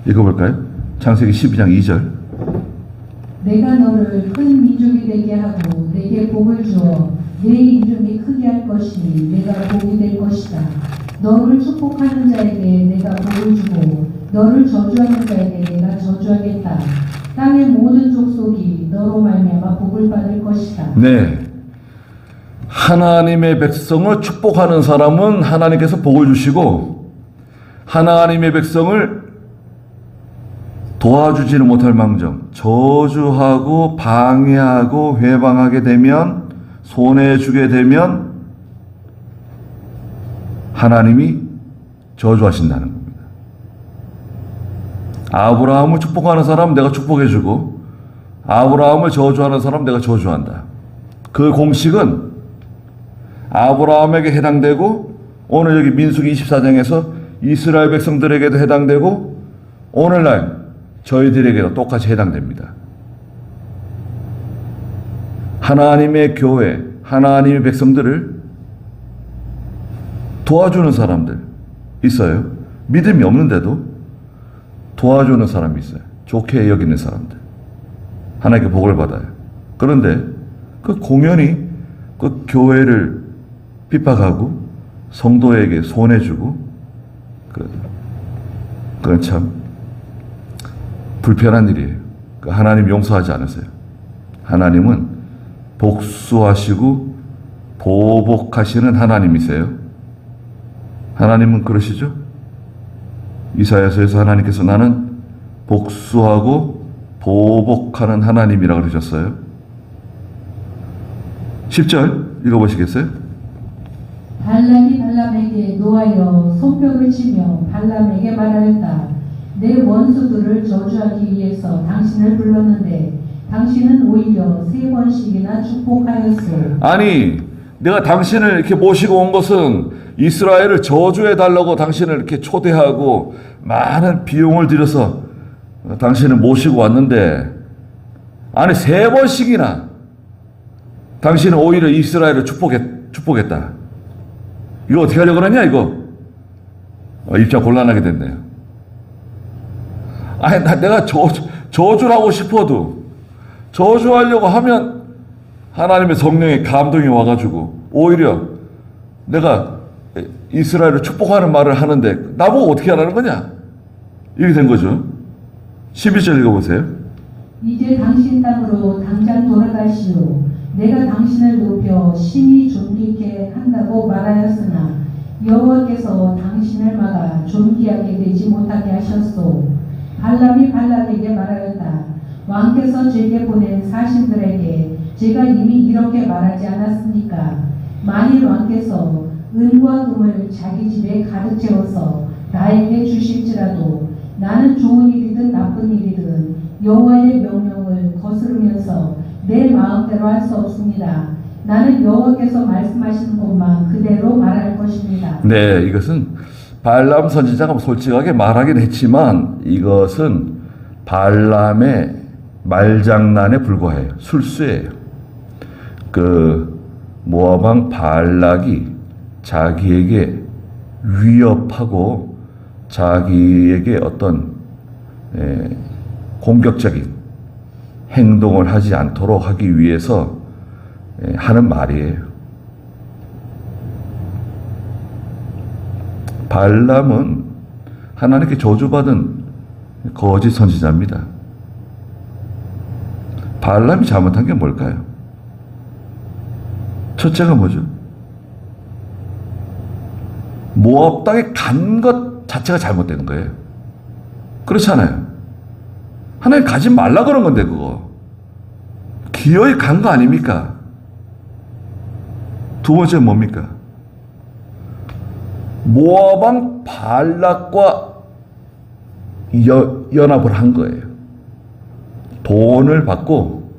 S1: 읽어볼까요? 창세기 12장 2절.
S2: 내가 너를 큰 민족이 되게 하고 내게 복을 주어 내 이름이 크게 할 것이니 내가 복이 될 것이다. 너를 축복하는 자에게 내가 복을 주고 너를 저주하는 자에게 내가 저주하겠다. 땅의 모든 족속이 너로 말미암아 복을 받을 것이다.
S1: 네. 하나님의 백성을 축복하는 사람은 하나님께서 복을 주시고 하나님의 백성을 도와주지는 못할 망정 저주하고 방해하고 회방하게 되면 손해주게 되면 하나님이 저주하신다는 겁니다. 아브라함을 축복하는 사람 내가 축복해주고 아브라함을 저주하는 사람 내가 저주한다. 그 공식은 아브라함에게 해당되고 오늘 여기 민수기 24장에서 이스라엘 백성들에게도 해당되고 오늘날 저희들에게도 똑같이 해당됩니다. 하나님의 교회, 하나님의 백성들을 도와주는 사람들 있어요. 믿음이 없는데도 도와주는 사람이 있어요. 좋게 여기는 사람들. 하나님께 복을 받아요. 그런데 그 공연히 그 교회를 핍박하고 성도에게 손해주고 그건 참 불편한 일이에요. 하나님 용서하지 않으세요. 하나님은 복수하시고 보복하시는 하나님이세요. 하나님은 그러시죠? 이사야서에서 하나님께서 나는 복수하고 보복하는 하나님이라고 그러셨어요. 10절 읽어보시겠어요?
S2: 발람이 발람에게 노하여 손뼉을 치며 발람에게 말하였다. 내 원수들을 저주하기 위해서 당신을 불렀는데 당신은 오히려 3번씩이나 축복하였소.
S1: 아니, 내가 당신을 이렇게 모시고 온 것은 이스라엘을 저주해 달라고 당신을 이렇게 초대하고 많은 비용을 들여서 당신을 모시고 왔는데, 아니 3번씩이나 당신은 오히려 이스라엘을 축복했다. 이거 어떻게 하려고 그러냐 이거? 입장 곤란하게 됐네요. 아니 내가 저주를 하고 싶어도 저주하려고 하면 하나님의 성령의 감동이 와가지고 오히려 내가 이스라엘을 축복하는 말을 하는데 나보고 어떻게 하라는 거냐? 이렇게 된 거죠. 11절 읽어보세요.
S2: 이제 당신 땅으로 당장 돌아가시오. 내가 당신을 높여 심히 존귀케 한다고 말하였으나 여호와께서 당신을 막아 존귀하게 되지 못하게 하셨소. 발람이 발람에게 말하였다. 왕께서 제게 보낸 사신들에게 제가 이미 이렇게 말하지 않았습니까? 만일 왕께서 은과 금을 자기 집에 가득 채워서 나에게 주실지라도 나는 좋은 일이든 나쁜 일이든 여호와의 명령을 거스르면서 내 마음대로 할 수 없습니다. 나는 여호와께서 말씀하시는 것만 그대로 말할 것입니다.
S1: 네, 이것은 발람 선지자가 솔직하게 말하긴 했지만 이것은 발람의 말장난에 불과해요. 술수예요. 모압 왕 발락이 자기에게 위협하고 자기에게 어떤 공격적인 행동을 하지 않도록 하기 위해서 하는 말이에요. 발람은 하나님께 저주받은 거짓 선지자입니다. 발람이 잘못한 게 뭘까요? 첫째가 뭐죠? 모압 땅에 간 것 자체가 잘못된 거예요. 그렇잖아요. 하나님 가지 말라 그런 건데 그거 기어이 간 거 아닙니까? 두 번째는 뭡니까? 모압 왕 발락과 연합을 한 거예요. 돈을 받고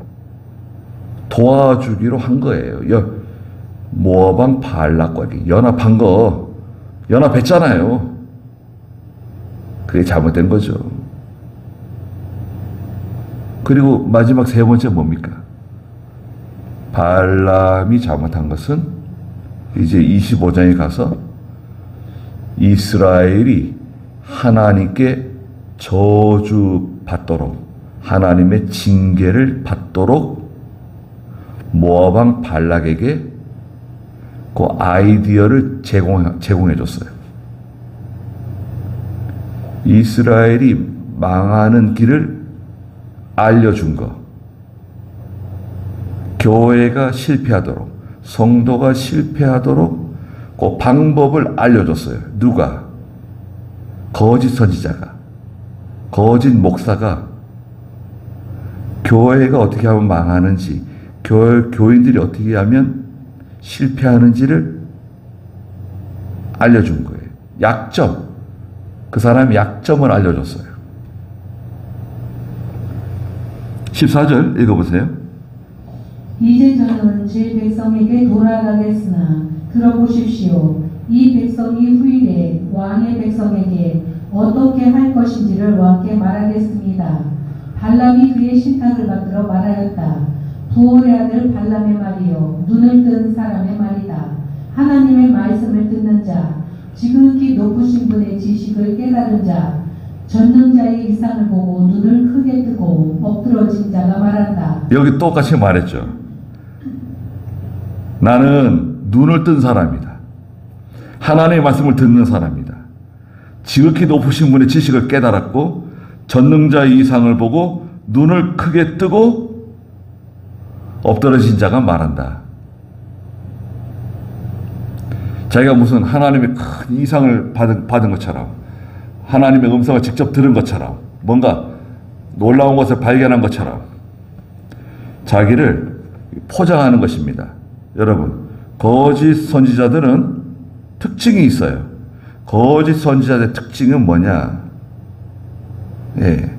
S1: 도와주기로 한 거예요. 모압 왕 발락과 연합한 거 연합했잖아요. 그게 잘못된 거죠. 그리고 마지막 3번째 뭡니까? 발람이 잘못한 것은 이제 25장에 가서 이스라엘이 하나님께 저주받도록 하나님의 징계를 받도록 모압 왕 발락에게 그 아이디어를 제공해 줬어요. 이스라엘이 망하는 길을 알려준 거. 교회가 실패하도록, 성도가 실패하도록 그 방법을 알려줬어요. 누가? 거짓 선지자가, 거짓 목사가 교회가 어떻게 하면 망하는지, 교인들이 어떻게 하면 실패하는지를 알려준 거예요. 약점. 그 사람의 약점을 알려줬어요. 14절 읽어보세요.
S2: 이제 저는 제 백성에게 돌아가겠으나 들어보십시오. 이 백성이 후일에 왕의 백성에게 어떻게 할 것인지를 왕께 말하겠습니다. 발람이 그의 신탁을 받들어 말하였다. 부올의 아들 발람의 말이요 눈을 뜬 사람의 말이다. 하나님의 말씀을 듣는 자, 지극히 높으신 분의 지식을 깨달은 자, 전능자의 이상을 보고 눈을 크게 뜨고 엎드러진 자가 말한다.
S1: 여기 똑같이 말했죠. 나는 눈을 뜬 사람이다. 하나님의 말씀을 듣는 사람이다. 지극히 높으신 분의 지식을 깨달았고 전능자의 이상을 보고 눈을 크게 뜨고 엎드러진 자가 말한다. 자기가 무슨 하나님의 큰 이상을 받은 것처럼, 하나님의 음성을 직접 들은 것처럼, 뭔가 놀라운 것을 발견한 것처럼 자기를 포장하는 것입니다. 여러분, 거짓 선지자들은 특징이 있어요. 거짓 선지자들의 특징은 뭐냐? 예.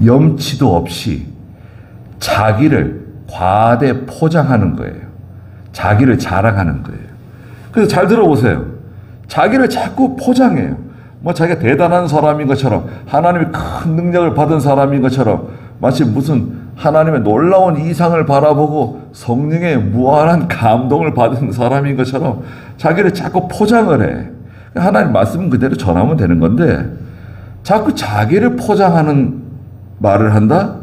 S1: 염치도 없이 자기를 과대 포장하는 거예요. 자기를 자랑하는 거예요. 그래서 잘 들어보세요. 자기를 자꾸 포장해요. 뭐 자기가 대단한 사람인 것처럼, 하나님의 큰 능력을 받은 사람인 것처럼, 마치 무슨 하나님의 놀라운 이상을 바라보고 성령의 무한한 감동을 받은 사람인 것처럼 자기를 자꾸 포장을 해. 하나님 말씀은 그대로 전하면 되는 건데 자꾸 자기를 포장하는 말을 한다?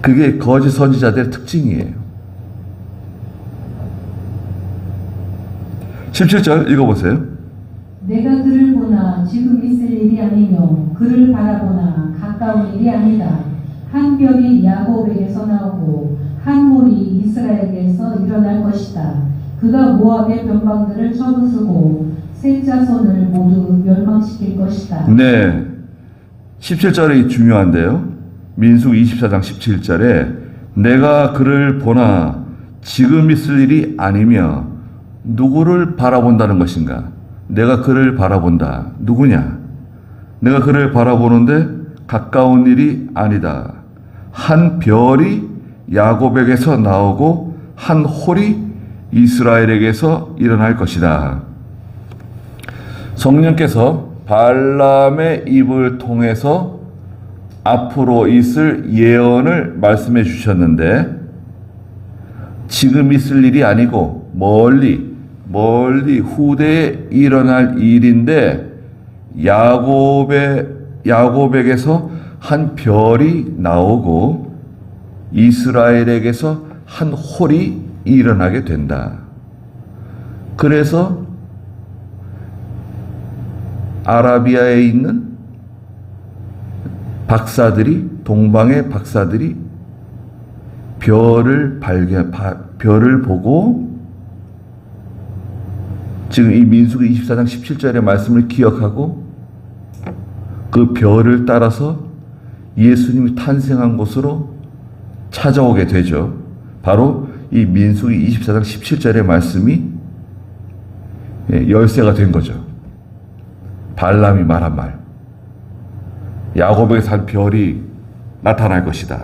S1: 그게 거짓 선지자들의 특징이에요. 17절 읽어보세요.
S2: 내가 그를 보나 지금 있을 일이 아니며 그를 바라보나 가까운 일이 아니다. 한 별이 야곱에게서 나오고 한 홀이 이스라엘에게서 일어날 것이다. 그가 모압의 변방들을 쳐부수고 셋 자손을 모두 멸망시킬 것이다.
S1: 네, 17절이 중요한데요. 민수기 24장 17절에 내가 그를 보나 지금 있을 일이 아니며 누구를 바라본다는 것인가? 내가 그를 바라본다. 누구냐? 내가 그를 바라보는데 가까운 일이 아니다. 한 별이 야곱에게서 나오고 한 홀이 이스라엘에게서 일어날 것이다. 성령께서 발람의 입을 통해서 앞으로 있을 예언을 말씀해 주셨는데 지금 있을 일이 아니고 멀리 후대에 일어날 일인데 야곱에게서 한 별이 나오고 이스라엘에게서 한 홀이 일어나게 된다. 그래서 아라비아에 있는 동방의 박사들이 별을 보고 지금 이 민수기 24장 17절의 말씀을 기억하고 그 별을 따라서 예수님이 탄생한 곳으로 찾아오게 되죠. 바로 이 민수기 24장 17절의 말씀이 열쇠가 된 거죠. 발람이 말한 말. 야곱에게서 한 별이 나타날 것이다.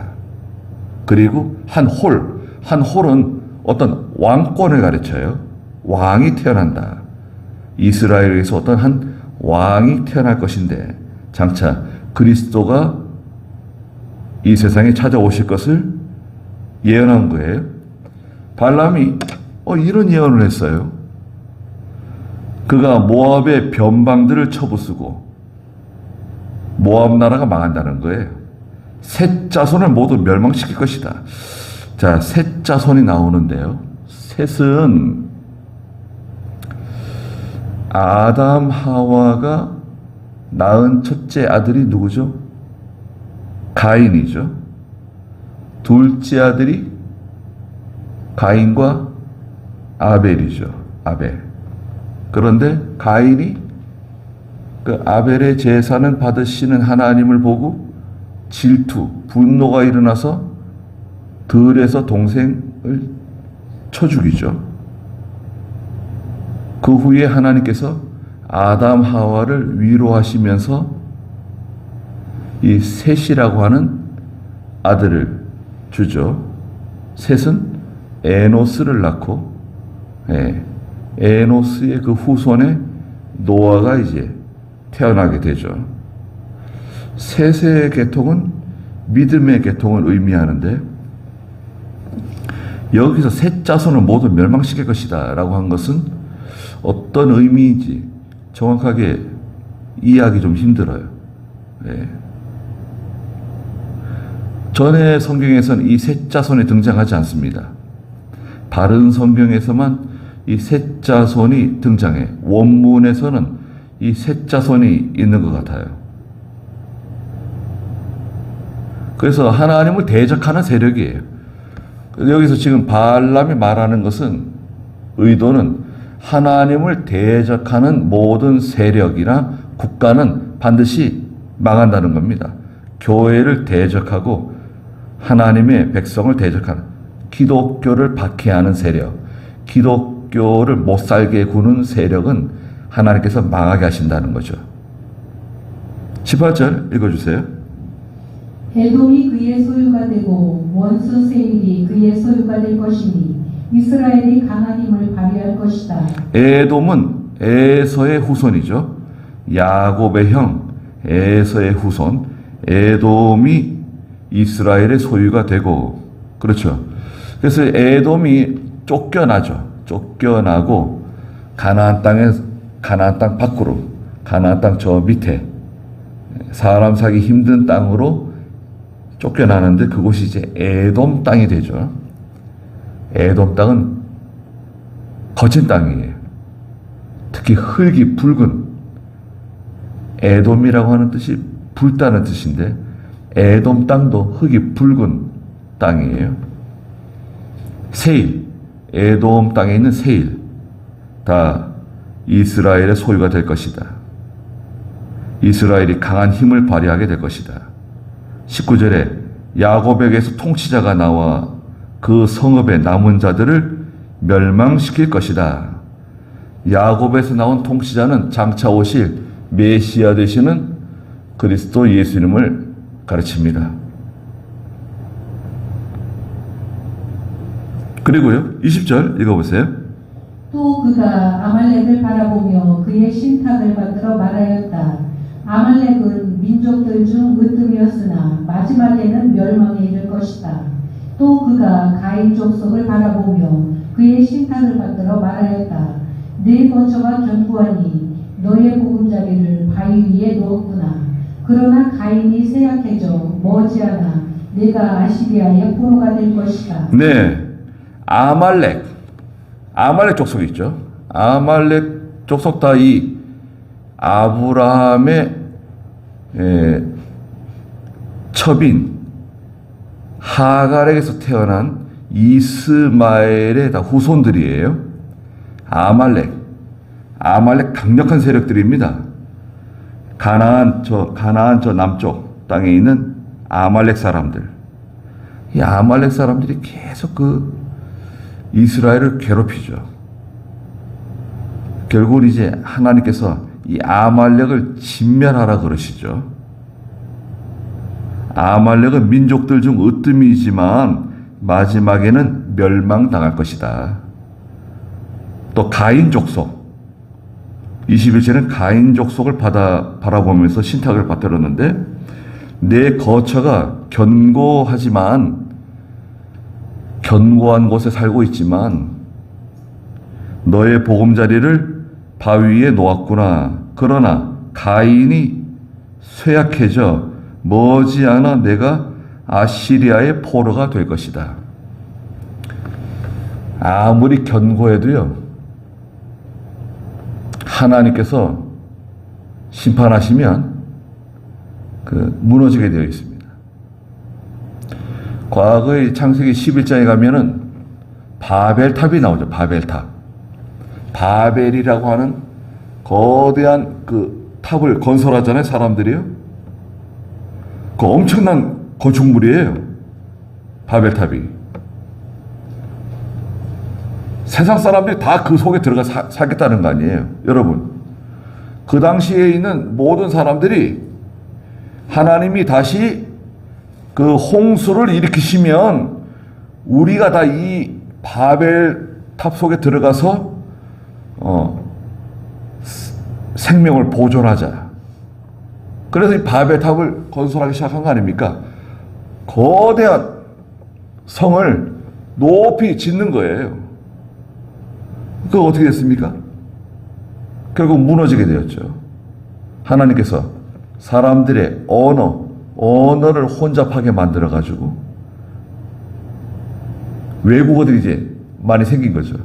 S1: 그리고 한 홀은 어떤 왕권을 가르쳐요. 왕이 태어난다. 이스라엘에서 어떤 한 왕이 태어날 것인데 장차 그리스도가 이 세상에 찾아오실 것을 예언한 거예요. 발람이 이런 예언을 했어요. 그가 모압의 변방들을 쳐부수고 모압 나라가 망한다는 거예요. 셋 자손을 모두 멸망시킬 것이다. 자, 셋 자손이 나오는데요. 셋은 아담 하와가 낳은 첫째 아들이 누구죠? 가인이죠. 둘째 아들이 가인과 아벨이죠. 아벨. 그런데 가인이 그 아벨의 제사는 받으시는 하나님을 보고 분노가 일어나서 들에서 동생을 쳐 죽이죠. 그 후에 하나님께서 아담 하와를 위로하시면서 이 셋이라고 하는 아들을 주죠. 셋은 에노스를 낳고 에노스의 그 후손에 노아가 이제 태어나게 되죠. 셋의 계통은 믿음의 계통을 의미하는데 여기서 셋 자손을 모두 멸망시킬 것이다 라고 한 것은 어떤 의미인지 정확하게 이해하기 좀 힘들어요. 예. 전에 성경에서는 이 셋 자손이 등장하지 않습니다. 바른 성경에서만 이 셋 자손이 등장해. 원문에서는 이 셋 자손이 있는 것 같아요. 그래서 하나님을 대적하는 세력이에요. 여기서 지금 발람이 말하는 것은 의도는 하나님을 대적하는 모든 세력이나 국가는 반드시 망한다는 겁니다. 교회를 대적하고 하나님의 백성을 대적하는, 기독교를 박해하는 세력, 기독교를 못 살게 구는 세력은 하나님께서 망하게 하신다는 거죠. 18절 읽어주세요.
S2: 에돔이 그의 소유가 되고 원수 세일이 그의 소유가 될 것이니 이스라엘이 강한 힘을 발휘할 것이다.
S1: 에돔은 에서의 후손이죠. 야곱의 형 에서의 후손 에돔이 이스라엘의 소유가 되고, 그렇죠. 그래서 에돔이 쫓겨나죠. 쫓겨나고 가나안 땅 밖으로, 가나안 땅 저 밑에 사람 살기 힘든 땅으로 쫓겨나는데 그곳이 이제 에돔 땅이 되죠. 에돔 땅은 거친 땅이에요. 특히 흙이 붉은, 에돔이라고 하는 뜻이 붉다는 뜻인데 에돔 땅도 흙이 붉은 땅이에요. 세일, 에돔 땅에 있는 세일 다 이스라엘의 소유가 될 것이다. 이스라엘이 강한 힘을 발휘하게 될 것이다. 19절에 야곱에게서 통치자가 나와 그 성읍의 남은 자들을 멸망시킬 것이다. 야곱에서 나온 통치자는 장차 오실 메시아 되시는 그리스도 예수님을 가르칩니다. 그리고요, 20절 읽어보세요.
S2: 또 그가 아말렉을 바라보며 그의 신탁을 받들어 말하였다. 아말렉은 민족들 중 으뜸이었으나 마지막에는 멸망에 이를 것이다. 또 그가 가인 족속을 바라보며 그의 신탁을 받들어 말하였다. 내 거처가 견고하니 너의 보금자리를 바위 위에 놓았구나. 그러나 가인이 쇠약해져 머지않아 내가 아시리아의 포로가 될 것이다.
S1: 네, 아말렉 족속이 있죠. 아말렉 족속 다 이 아브라함의 첩인 하갈에게서 태어난 이스마엘의 다 후손들이에요. 아말렉 강력한 세력들입니다. 가나안 저 남쪽 땅에 있는 아말렉 사람들. 이 아말렉 사람들이 계속 그 이스라엘을 괴롭히죠. 결국은 이제 하나님께서 이 아말렉을 진멸하라 그러시죠. 아말렉은 민족들 중 으뜸이지만 마지막에는 멸망당할 것이다. 또 가인 족속, 21절은 가인 족속을 바라보면서 신탁을 받들었는데, 내 거처가 견고한 곳에 살고 있지만 너의 보금자리를 바위 위에 놓았구나. 그러나 가인이 쇠약해져 머지않아 내가 아시리아의 포로가 될 것이다. 아무리 견고해도요, 하나님께서 심판하시면 무너지게 되어 있습니다. 과거의 창세기 11장에 가면은 바벨탑이 나오죠. 바벨이라고 하는 거대한 그 탑을 건설하잖아요, 사람들이요. 그 엄청난 건축물이에요, 바벨탑이. 세상 사람들이 다 그 속에 들어가 살겠다는 거 아니에요, 여러분. 그 당시에 있는 모든 사람들이 하나님이 다시 그 홍수를 일으키시면 우리가 다 이 바벨탑 속에 들어가서 생명을 보존하자. 그래서 이 바벨탑을 건설하기 시작한 거 아닙니까? 거대한 성을 높이 짓는 거예요. 그거 어떻게 됐습니까? 결국 무너지게 되었죠. 하나님께서 사람들의 언어를 혼잡하게 만들어가지고 외국어들이 이제 많이 생긴 거죠.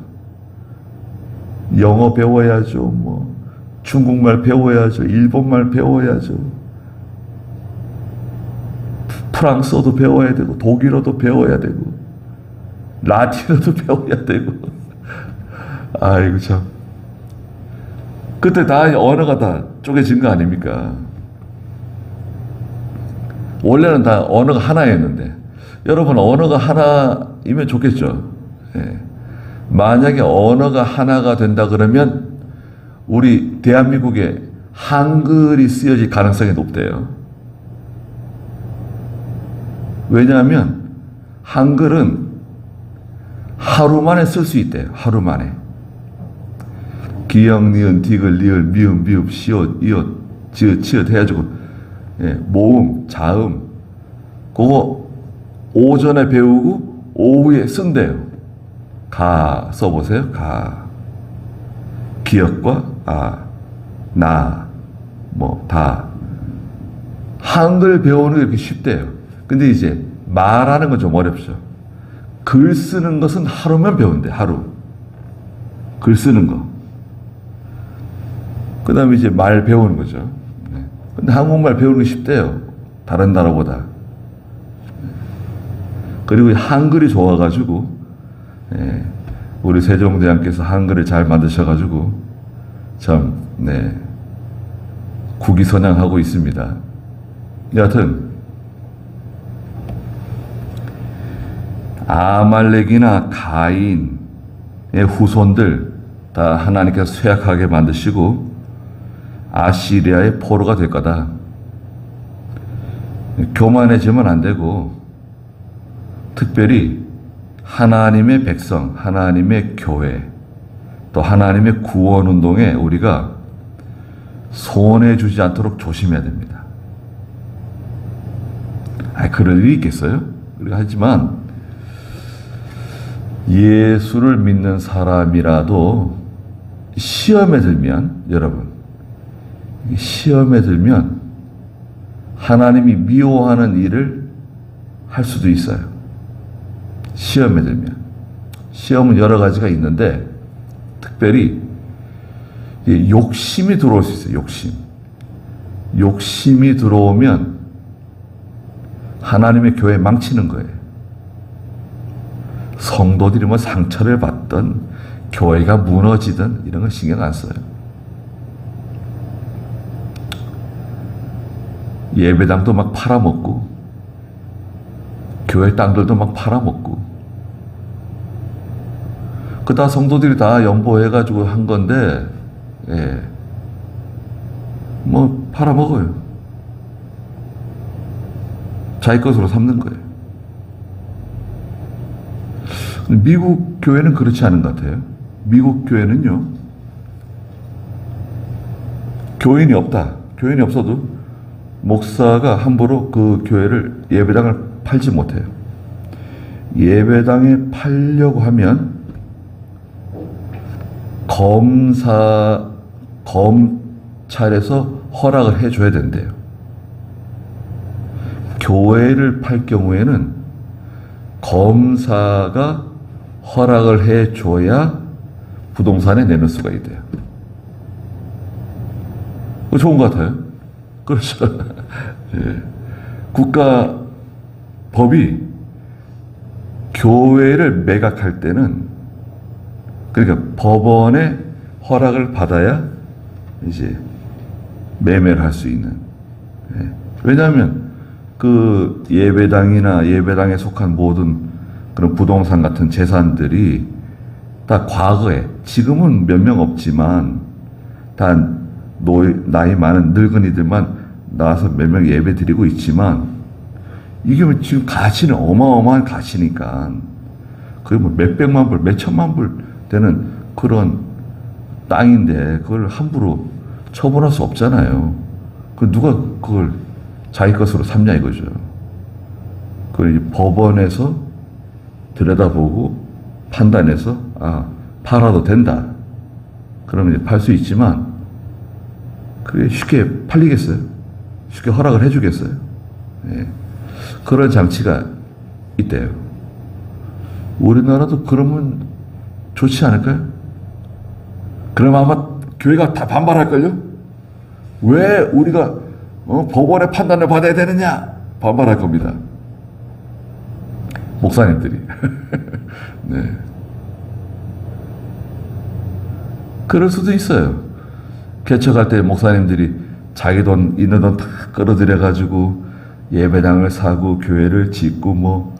S1: 영어 배워야죠. 뭐 중국말 배워야죠. 일본말 배워야죠. 프랑스어도 배워야 되고 독일어도 배워야 되고 라틴어도 배워야 되고 아이고 참. 그때 다 언어가 다 쪼개진 거 아닙니까? 원래는 다 언어가 하나였는데 여러분 언어가 하나이면 좋겠죠. 예. 만약에 언어가 하나가 된다 그러면 우리 대한민국에 한글이 쓰여질 가능성이 높대요. 왜냐하면 한글은 하루 만에 쓸 수 있대요. 하루 만에. 기역, 니은, 디귿, 리을, 미음, 비읍, 시옷, 이옷, 지읒, 치읒 해가지고 모음, 자음 그거 오전에 배우고 오후에 쓴대요. 가 써보세요. 가. 기역과 나, 뭐 다. 한글 배우는 게 이렇게 쉽대요. 근데 이제 말하는 건 좀 어렵죠. 글 쓰는 것은 하루면 배운대. 하루. 글 쓰는 거. 그 다음에 이제 말 배우는 거죠. 근데 한국말 배우는 게 쉽대요. 다른 나라보다. 그리고 한글이 좋아가지고, 우리 세종대왕께서 한글을 잘 만드셔가지고, 참, 국위선양하고 있습니다. 여하튼, 아말렉이나 가인의 후손들 다 하나님께서 쇠약하게 만드시고, 아시리아의 포로가 될 거다. 교만해지면 안 되고 특별히 하나님의 백성, 하나님의 교회, 또 하나님의 구원운동에 우리가 손해주지 않도록 조심해야 됩니다. 그럴 일이 있겠어요? 하지만 예수를 믿는 사람이라도 시험에 들면 여러분 시험에 들면 하나님이 미워하는 일을 할 수도 있어요. 시험에 들면. 시험은 여러 가지가 있는데 특별히 욕심이 들어올 수 있어요. 욕심이 들어오면 하나님의 교회 망치는 거예요. 성도들이 뭐 상처를 받든 교회가 무너지든 이런 거 신경 안 써요. 예배당도 막 팔아먹고 교회 땅들도 막 팔아먹고 그 다 성도들이 다 연보해가지고 한 건데 뭐 팔아먹어요. 자기 것으로 삼는 거예요. 미국 교회는 그렇지 않은 것 같아요. 미국 교회는요 교인이 없다. 교인이 없어도 목사가 함부로 그 교회를 예배당을 팔지 못해요. 예배당에 팔려고 하면 검찰에서 허락을 해줘야 된대요. 교회를 팔 경우에는 검사가 허락을 해줘야 부동산에 내놓을 수가 있대요. 좋은 것 같아요. 그렇죠. 예. 국가 법이 교회를 매각할 때는 그러니까 법원의 허락을 받아야 이제 매매를 할 수 있는. 예. 왜냐하면 그 예배당이나 예배당에 속한 모든 그런 부동산 같은 재산들이 다 과거에 지금은 몇 명 없지만 다 나이 많은 늙은이들만 나와서 몇 명 예배 드리고 있지만 이게 지금 가치는 어마어마한 가치니까 그게 뭐 몇백만 불, 몇천만 불 되는 그런 땅인데 그걸 함부로 처분할 수 없잖아요. 누가 그걸 자기 것으로 삼냐 이거죠. 그걸 이제 법원에서 들여다보고 판단해서 팔아도 된다. 그러면 이제 팔 수 있지만 그게 쉽게 팔리겠어요? 쉽게 허락을 해주겠어요? 예. 그런 장치가 있대요. 우리나라도 그러면 좋지 않을까요? 그러면 아마 교회가 다 반발할걸요? 왜 우리가 법원의 판단을 받아야 되느냐? 반발할 겁니다. 목사님들이. 네. 그럴 수도 있어요. 개척할 때 목사님들이 자기 돈, 있는 돈 다 끌어들여가지고 예배당을 사고 교회를 짓고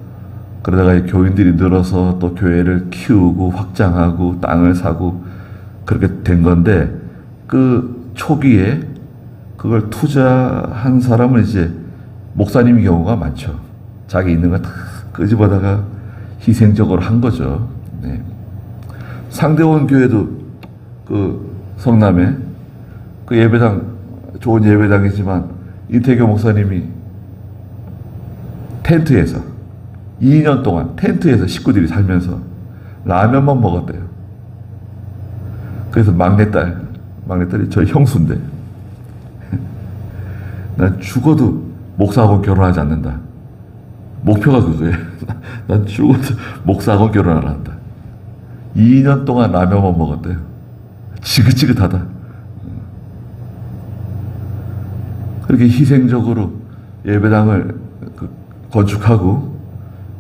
S1: 그러다가 교인들이 늘어서 또 교회를 키우고 확장하고 땅을 사고 그렇게 된 건데 그 초기에 그걸 투자한 사람은 이제 목사님의 경우가 많죠. 자기 있는 거 다 끄집어다가 희생적으로 한 거죠. 네. 상대원 교회도 그 성남에 그 예배당 좋은 예배당이지만 이태교 목사님이 텐트에서 2년 동안 텐트에서 식구들이 살면서 라면만 먹었대요. 그래서 막내딸이 저희 형수인데 난 죽어도 목사하고 결혼하지 않는다. 목표가 그거예요. 난 죽어도 목사하고 결혼 안 한다. 2년 동안 라면만 먹었대요. 지긋지긋하다. 그렇게 희생적으로 예배당을 건축하고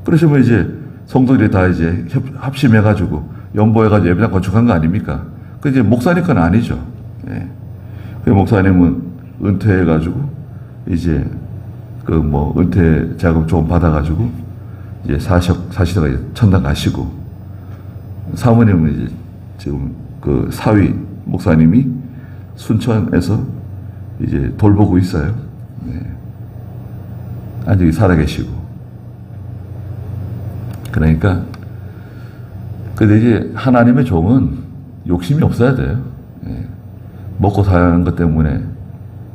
S1: 그러시면 이제 성도들이 다 이제 합심해가지고 연보해가지고 예배당 건축한 거 아닙니까? 그 이제 목사님 건 아니죠. 예. 그 목사님은 은퇴해가지고 이제 은퇴 자금 조금 받아가지고 이제 사시다가 이제 천당 가시고 사모님은 이제 지금 그 사위 목사님이 순천에서 이제 돌보고 있어요. 네. 아직 살아계시고. 그러니까 근데 이제 하나님의 종은 욕심이 없어야 돼요. 예. 먹고 사는 것 때문에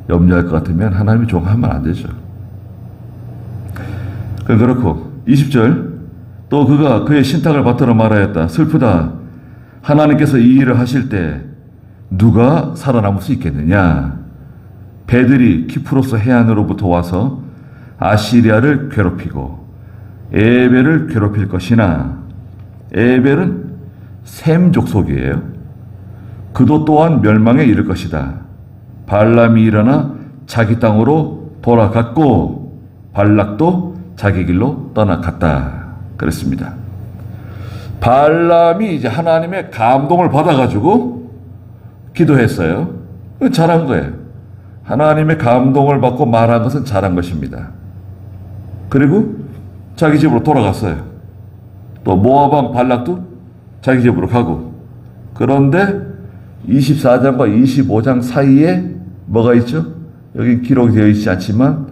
S1: 염려할 것 같으면 하나님의 종 하면 안 되죠. 그렇고 20절 또 그가 그의 신탁을 받들어 말하였다. 슬프다. 하나님께서 이 일을 하실 때 누가 살아남을 수 있겠느냐. 배들이 키프로스 해안으로부터 와서 아시리아를 괴롭히고 에벨을 괴롭힐 것이나 에벨은 셈 족속이에요. 그도 또한 멸망에 이를 것이다. 발람이 일어나 자기 땅으로 돌아갔고 발락도 자기 길로 떠나갔다. 그랬습니다. 발람이 이제 하나님의 감동을 받아가지고 기도했어요. 잘한 거예요. 하나님의 감동을 받고 말한 것은 잘한 것입니다. 그리고 자기 집으로 돌아갔어요. 또 모압 왕 발락도 자기 집으로 가고. 그런데 24장과 25장 사이에 뭐가 있죠? 여기 기록되어 있지 않지만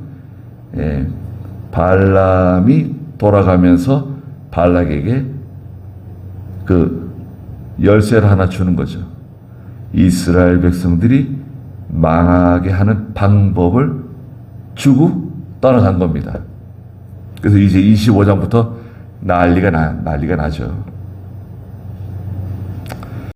S1: 발람이 돌아가면서 발락에게 그 열쇠를 하나 주는 거죠. 이스라엘 백성들이 망하게 하는 방법을 주고 떠나간 겁니다. 그래서 이제 25장부터 난리가 나죠.